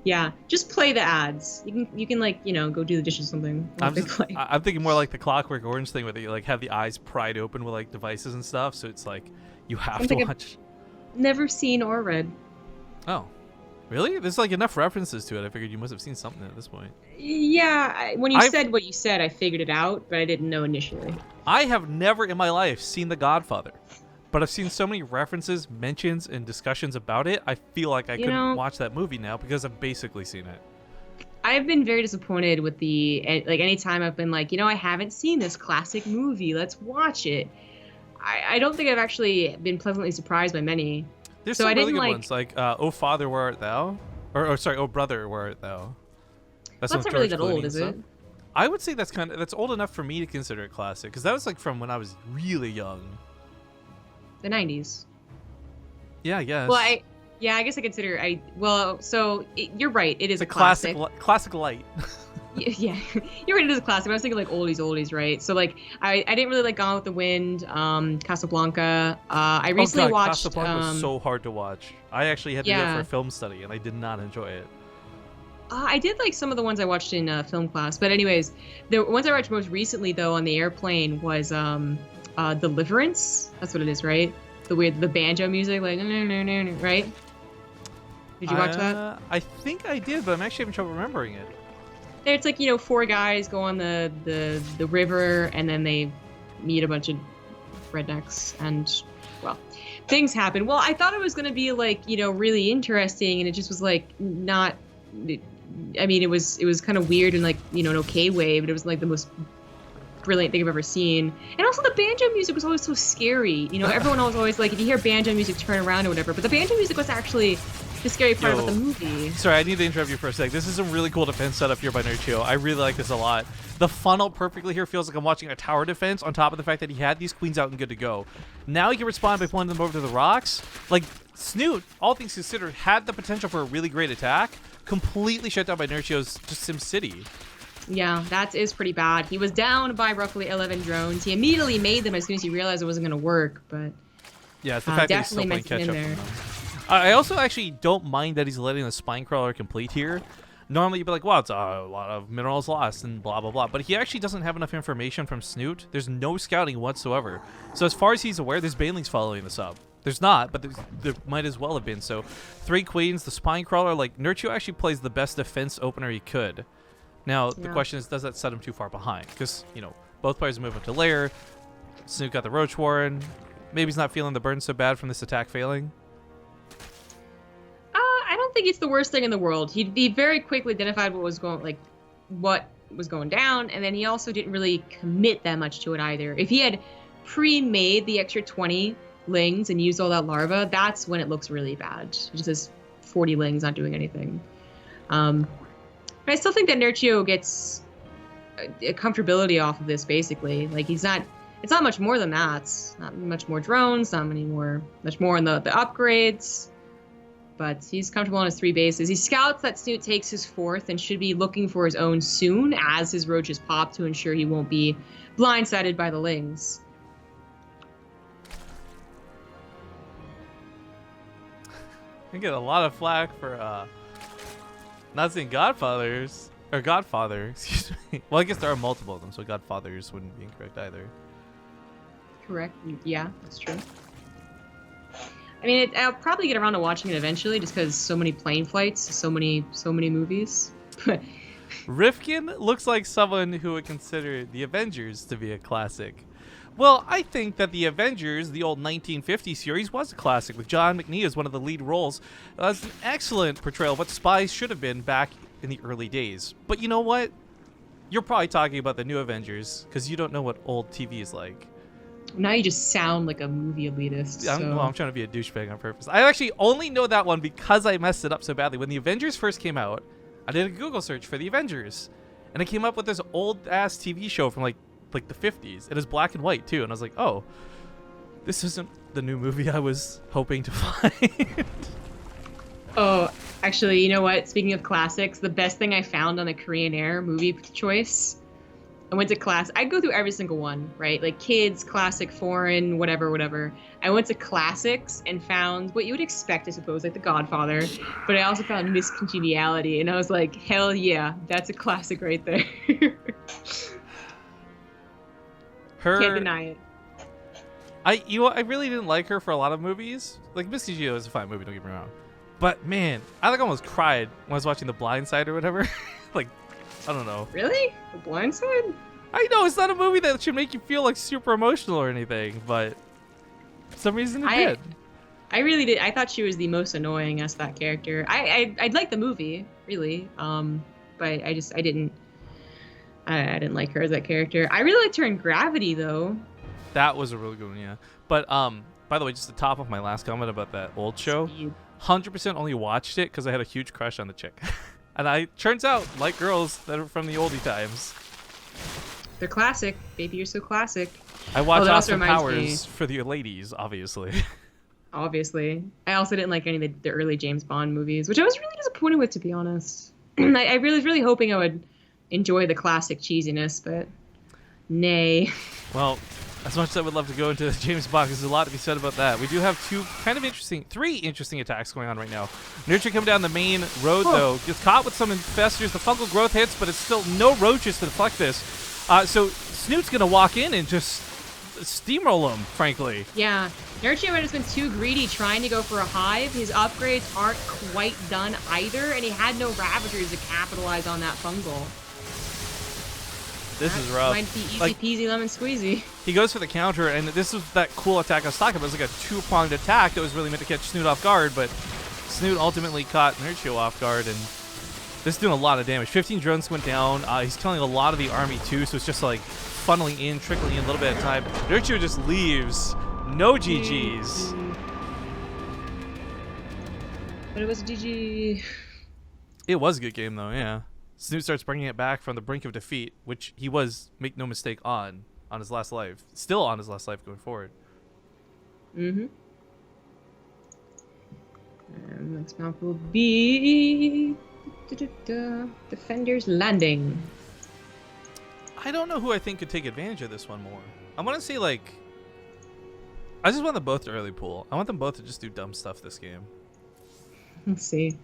Yeah, just play the ads. You can like, you know, go do the dishes or something. I'm thinking more like the Clockwork Orange thing where they like have the eyes pried open with like devices and stuff. So it's like you have to watch. I've never seen or read. Oh, really? There's like enough references to it. I figured you must have seen something at this point. Yeah, when you said what you said, I figured it out, but I didn't know initially. I have never in my life seen The Godfather, but I've seen so many references, mentions, and discussions about it. I feel like I couldn't watch that movie now because I've basically seen it. I've been very disappointed with anytime I've been like, you know, I haven't seen this classic movie. Let's watch it. I don't think I've actually been pleasantly surprised by many. There's some really good ones, like Oh Father, Where Art Thou? Or sorry, Oh Brother, Where Art Thou? That's not really that old, is it? I would say that's old enough for me to consider it classic, because that was like from when I was really young. The 90s. Yeah, I guess. Well, I guess I consider you're right. It is a classic light. Yeah, you're right. It is a classic. I was thinking like oldies, right? So like I didn't really like Gone with the Wind, Casablanca. I recently watched. Casablanca was so hard to watch. I actually had to go for a film study, and I did not enjoy it. I did like some of the ones I watched in film class, but anyways, the ones I watched most recently though on the airplane was Deliverance. That's what it is, right? The banjo music, like right? Did you watch that? I think I did, but I'm actually having trouble remembering it. It's like, you know, 4 guys go on the river and then they meet a bunch of rednecks and, well, things happen. Well, I thought it was going to be like, you know, really interesting, and it just was like not. I mean, it was kind of weird in like, you know, an okay way, but it was like the most brilliant thing I've ever seen. And also the banjo music was always so scary. You know, everyone was always like, if you hear banjo music, turn around or whatever. But the banjo music was actually the scary part about the Yo. movie. Sorry, I need to interrupt you for a sec. This is a really cool defense setup here by Nerchio. I really like this a lot. The funnel perfectly here feels like I'm watching a tower defense on top of the fact that he had these queens out and good to go. Now he can respond by pulling them over to the rocks. Like, Snute, all things considered, had the potential for a really great attack. Completely shut down by Nerchio's just SimCity. Yeah, that is pretty bad. He was down by roughly 11 drones. He immediately made them as soon as he realized it wasn't going to work, but Yeah, it's the fact that he's still definitely playing meant to catch be up in from them. I also actually don't mind that he's letting the spine crawler complete here. Normally you'd be like, well, it's a lot of minerals lost and blah, blah, blah. But he actually doesn't have enough information from Snute. There's no scouting whatsoever. So as far as he's aware, there's banelings following this up. There's not, but there might as well have been. So 3 queens, the spine crawler, like Nerchio actually plays the best defense opener he could. Now, the question is, does that set him too far behind? Because, you know, both players move up to lair. Snute got the Roach Warren. Maybe he's not feeling the burn so bad from this attack failing. I don't think it's the worst thing in the world. He very quickly identified what was going down, and then he also didn't really commit that much to it either. If he had pre-made the extra 20 lings and used all that larva, that's when it looks really bad. It just has 40 lings not doing anything. But I still think that Nerchio gets a comfortability off of this, basically. Like, it's not much more than that. It's not much more drones, much more in the upgrades. But he's comfortable on his 3 bases. He scouts that Snute takes his 4th and should be looking for his own soon as his roaches pop to ensure he won't be blindsided by the lings. I get a lot of flack for not saying Godfathers, or Godfather, excuse me. Well, I guess there are multiple of them, so Godfathers wouldn't be incorrect either. Correct. Yeah, that's true. I mean, I'll probably get around to watching it eventually, just because so many plane flights, so many movies. Rifkin looks like someone who would consider the Avengers to be a classic. Well, I think that the Avengers, the old 1950 series, was a classic, with John McNee as one of the lead roles. That's an excellent portrayal of what spies should have been back in the early days. But you know what? You're probably talking about the new Avengers, because you don't know what old TV is like. Now you just sound like a movie elitist. I'm trying to be a douchebag on purpose. I actually only know that one because I messed it up so badly. When the Avengers first came out, I did a Google search for the Avengers, and I came up with this old-ass TV show from like the 50s. It is black and white, too, and I was like, oh, this isn't the new movie I was hoping to find. Oh, actually, you know what? Speaking of classics, the best thing I found on the Korean Air movie choice, I went to class. I'd go through every single one, right? Like kids, classic, foreign, whatever. I went to classics and found what you would expect, I suppose, like The Godfather. But I also found Miss Congeniality, and I was like, hell yeah, that's a classic right there. Can't deny it. I really didn't like her for a lot of movies. Like Miss Congeniality is a fine movie, don't get me wrong. But man, I like almost cried when I was watching The Blind Side or whatever. Like, I don't know. Really? The Blind Side? I know it's not a movie that should make you feel like super emotional or anything, but for some reason it did. I really did. I thought she was the most annoying as that character. I'd like the movie, really. But I didn't like her as that character. I really liked her in Gravity, though. That was a really good one, yeah. But by the way, just the top of my last comment about that old show, 100% only watched it because I had a huge crush on the chick. And I turns out like girls that are from the oldie times. They're classic. Baby, you're so classic. I watch Austin Powers for the ladies, obviously. Obviously. I also didn't like any of the early James Bond movies, which I was really disappointed with, to be honest. I really was really hoping I would enjoy the classic cheesiness, but nay. Well, as much as I would love to go into James Bond, there's a lot to be said about that. We do have three interesting attacks going on right now. Nerchio coming down the main road, though. Gets caught with some infestors. The fungal growth hits, but it's still no roaches to deflect this. So Snoot's going to walk in and just steamroll him, frankly. Yeah. Nerchio has been too greedy trying to go for a hive. His upgrades aren't quite done either, and he had no Ravagers to capitalize on that fungal. This is rough. Might be easy peasy lemon squeezy. He goes for the counter, and this was that cool attack I was talking about. It was like a two-pronged attack that was really meant to catch Snute off guard, but Snute ultimately caught Nerchio off guard, and this is doing a lot of damage. 15 drones went down. He's killing a lot of the army, too, so it's just like funneling in, trickling in a little bit at a time. Nerchio just leaves. No GGs. But it was a GG. It was a good game, though, yeah. Snute starts bringing it back from the brink of defeat, which he was, make no mistake, on his last life. Still on his last life going forward. Mm-hmm. And next map will be... Defender's Landing. I don't know who I think could take advantage of this one more. I want to say, like... I just want them both to early pool. I want them both to just do dumb stuff this game. Let's see.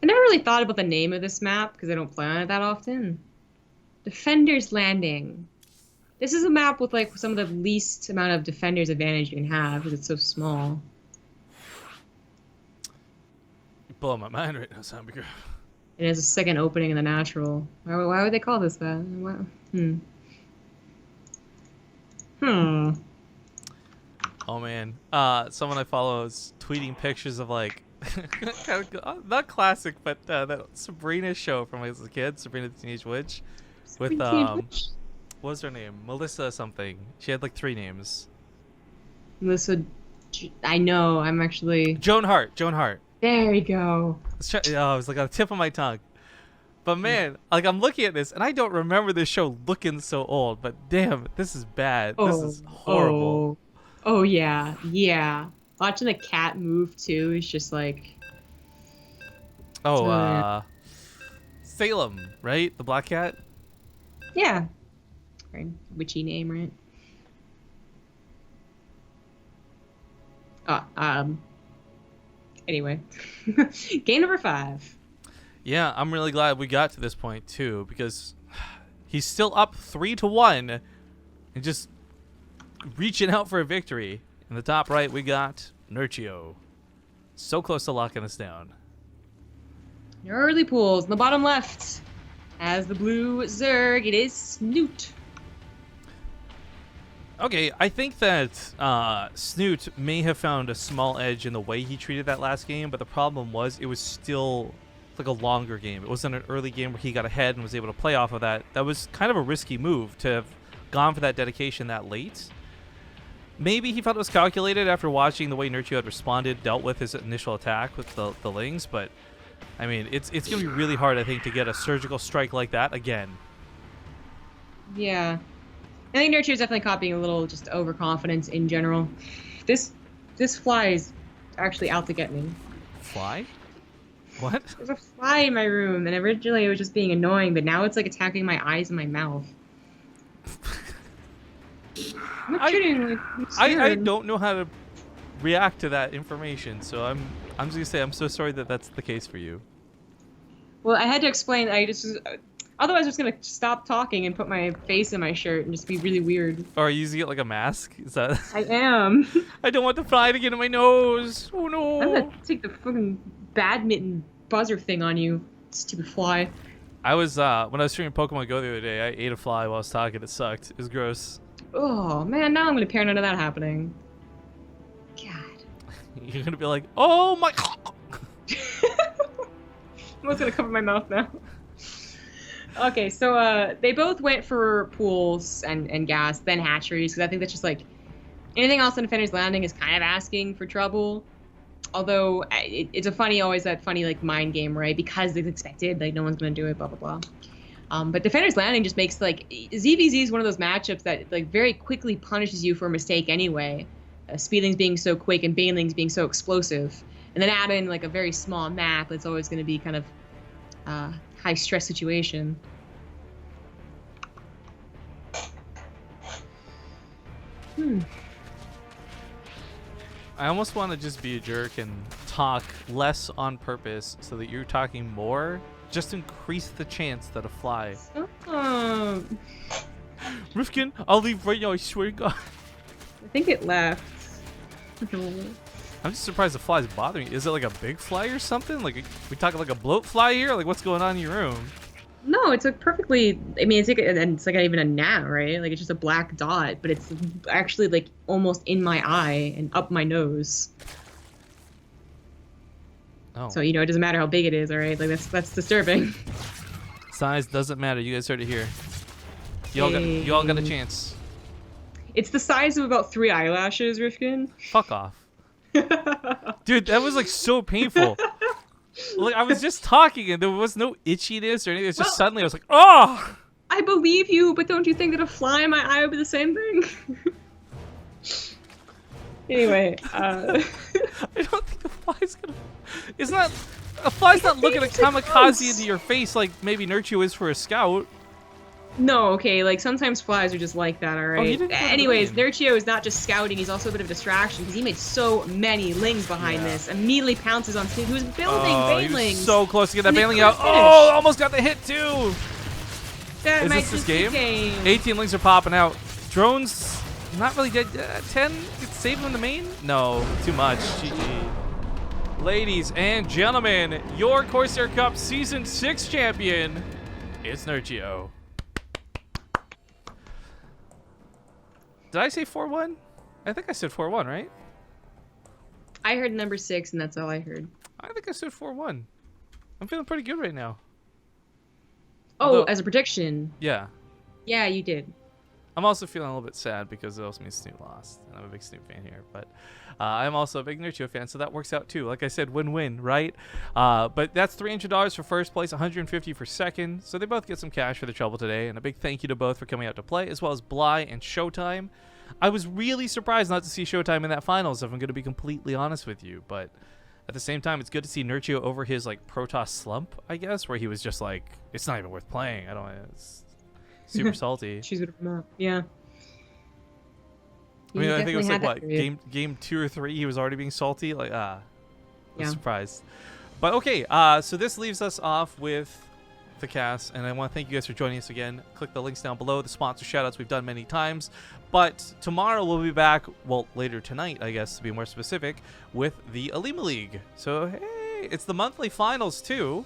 I never really thought about the name of this map because I don't play on it that often. Defender's Landing. This is a map with like some of the least amount of defender's advantage you can have because it's so small. You're blowing my mind right now, Zombie Girl. It has a second opening in the natural. Why would they call this that? Oh man, someone I follow is tweeting pictures of like, not classic, but that Sabrina show from when I was a kid, Sabrina the Teenage Witch, with what was her name? Melissa something. She had like 3 names. Melissa, I know. I'm actually Joan Hart. Joan Hart. There you go. It was like on the tip of my tongue. But man, like I'm looking at this and I don't remember this show looking so old. But damn, this is bad. This is horrible. Oh yeah, yeah. Watching the cat move too is just like. Oh, Salem, right? The black cat. Yeah. Right. Witchy name, right? Anyway, game number 5. Yeah, I'm really glad we got to this point too because he's still up 3-1 and just reaching out for a victory. In the top right, we got Nerchio. So close to locking us down. Your early pools in the bottom left. As the blue Zerg, it is Snute. Okay, I think that Snute may have found a small edge in the way he treated that last game, but the problem was it was still like a longer game. It wasn't an early game where he got ahead and was able to play off of that. That was kind of a risky move to have gone for that dedication that late. Maybe he felt it was calculated after watching the way Nerchio had responded, dealt with his initial attack with the Lings, but I mean, it's going to be really hard, I think, to get a surgical strike like that again. Yeah. I think Nerchio is definitely copying a little just overconfidence in general. This fly is actually out to get me. Fly? What? There's a fly in my room, and originally it was just being annoying, but now it's like attacking my eyes and my mouth. I'm not kidding. Like, I don't know how to react to that information, so I'm just gonna say I'm so sorry that that's the case for you. Well, I had to explain. Otherwise, I was gonna stop talking and put my face in my shirt and just be really weird. Or are you using it like a mask? Is that? I am. I don't want the fly to get in my nose. Oh no! I'm gonna take the fucking badminton buzzer thing on you, stupid fly. I was when I was streaming Pokemon Go the other day. I ate a fly while I was talking. It sucked. It was gross. Oh man, now I'm gonna paranoid of that happening. God. You're gonna be like, oh my. I'm almost gonna cover my mouth now. Okay, so they both went for pools and gas, then hatcheries, because I think that's just like anything else in Defender's Landing is kind of asking for trouble. Although it's always that funny like mind game, right? Because it's expected, like no one's gonna do it, blah blah blah. But Defender's Landing just makes like ZvZ is one of those matchups that like very quickly punishes you for a mistake anyway. Speedlings being so quick and Banelings being so explosive, and then add in like a very small map that's always going to be kind of high stress situation. I almost want to just be a jerk and talk less on purpose so that you're talking more. Just increase the chance that a fly. Rifkin, I'll leave right now, I swear to God. I think it left. I'm just surprised the fly's bothering you. Is it like a big fly or something? Like, we talking like a bloat fly here? Like, what's going on in your room? No, it's a perfectly. I mean, it's like even a gnat, right? Like it's just a black dot, but it's actually like almost in my eye and up my nose. Oh. So it doesn't matter how big it is, all right? Like that's disturbing. Size doesn't matter. You guys heard it here. You all got a chance. It's the size of about 3 eyelashes, Rifkin. Fuck off. Dude, that was like so painful. Like I was just talking and there was no itchiness or anything. It's just suddenly I was like, oh! I believe you, but don't you think that a fly in my eye would be the same thing? Anyway, I don't think the fly's gonna. It's not. A fly's not looking a kamikaze into your face like maybe Nerchio is for a scout. No, okay, like sometimes flies are just like that, alright? Anyways, Nerchio is not just scouting, he's also a bit of a distraction because he made so many lings behind this. Immediately pounces on Snute, who's building banelings. He was so close to get that baneling out. Oh, almost got the hit too. That is this game? 18 lings are popping out. Drones not really dead. 10? It's saving in the main? No, too much. GG. Ladies and gentlemen, your Corsair Cup Season 6 champion, it's Nerchio. Did I say 4-1? I think I said 4-1, right? I heard number 6, and that's all I heard. I think I said 4-1. I'm feeling pretty good right now. Oh, although, as a prediction. Yeah. Yeah, you did. I'm also feeling a little bit sad because it also means Snute lost. And I'm a big Snute fan here. But I'm also a big Nerchio fan, so that works out too. Like I said, win-win, right? But that's $300 for first place, $150 for second. So they both get some cash for the trouble today. And a big thank you to both for coming out to play, as well as Bly and Showtime. I was really surprised not to see Showtime in that finals, if I'm going to be completely honest with you. But at the same time, it's good to see Nerchio over his like Protoss slump, I guess, where he was just like, it's not even worth playing. I don't know. It's super salty. She's good from that. Yeah. I mean, I think it was like what game 2 or 3. He was already being salty. Like I was surprised. But okay, so this leaves us off with the cast, and I want to thank you guys for joining us again. Click the links down below. The sponsor shoutouts we've done many times, but tomorrow we'll be back. Well, later tonight, I guess to be more specific, with the Alima League. So hey, it's the monthly finals too.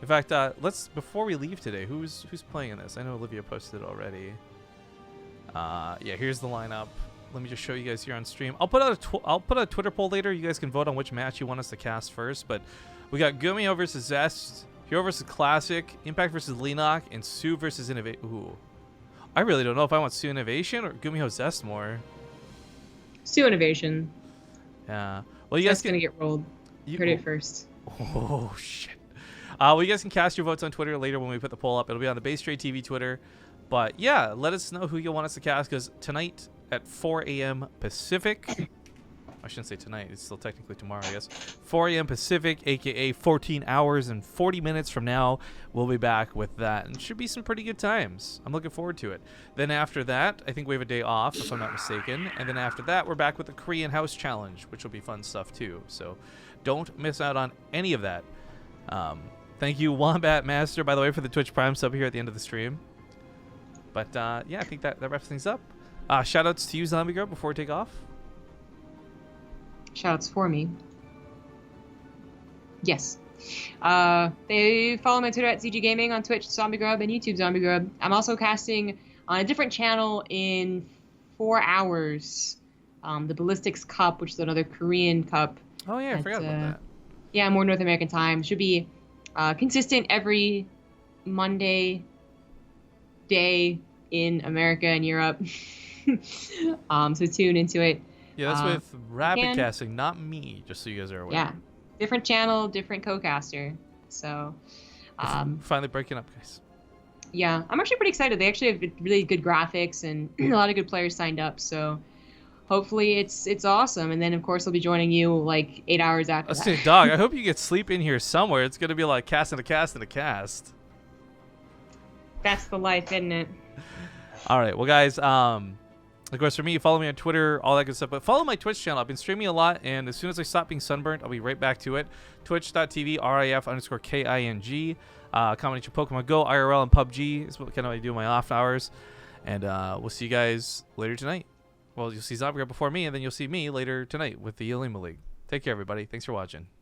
In fact, before we leave today, who's playing in this? I know Olivia posted it already. Yeah, here's the lineup. Let me just show you guys here on stream. I'll put out a Twitter poll later. You guys can vote on which match you want us to cast first. But we got Gumio versus Zest, Hero versus Classic, Impact versus Lenok, and Sue versus Innovation. Ooh, I really don't know if I want Sue Innovation or Gumio Zest more. Sue Innovation. Yeah. Well, you guys gonna get rolled. You heard it first. Oh shit. Well, you guys can cast your votes on Twitter later when we put the poll up. It'll be on the BaseTradeTV Twitter. But yeah, let us know who you want us to cast, because tonight at 4 a.m. Pacific, I shouldn't say tonight, it's still technically tomorrow, I guess. 4 a.m. Pacific, aka 14 hours and 40 minutes from now, we'll be back with that. And it should be some pretty good times. I'm looking forward to it. Then after that, I think we have a day off, if I'm not mistaken. And then after that, we're back with the Korean House Challenge, which will be fun stuff too. So don't miss out on any of that. Thank you, Wombat Master, by the way, for the Twitch Prime sub here at the end of the stream. But yeah, I think that wraps things up. Shoutouts to you, Zombie Girl, before we take off. Shoutouts for me. Yes. They follow my Twitter at ZG Gaming, on Twitch Zombie Grub, and YouTube Zombie Grub. I'm also casting on a different channel in 4 hours. The Ballistics Cup, which is another Korean cup. Oh yeah, I forgot about that. Yeah, more North American time. Should be consistent every Monday day in America and Europe. So tune into it. Yeah, that's with Rapid Casting, not me, just so you guys are aware. Yeah, different channel, different co-caster. So finally breaking up, guys. Yeah, I'm actually pretty excited. They actually have really good graphics and a lot of good players signed up, so hopefully it's awesome. And then of course I'll be joining you like 8 hours after that. Say, dog, I hope you get sleep in here somewhere. It's gonna be like cast and a cast and a cast. That's the life, isn't it? All right, well, guys, of course, for me, follow me on Twitter, all that good stuff. But follow my Twitch channel. I've been streaming a lot, and as soon as I stop being sunburnt, I'll be right back to it. Twitch.tv, RIF_KING. Combination Pokemon Go, IRL, and PUBG is what kind of I do in my off hours. And we'll see you guys later tonight. Well, you'll see Zombie before me, and then you'll see me later tonight with the Alima League. Take care, everybody. Thanks for watching.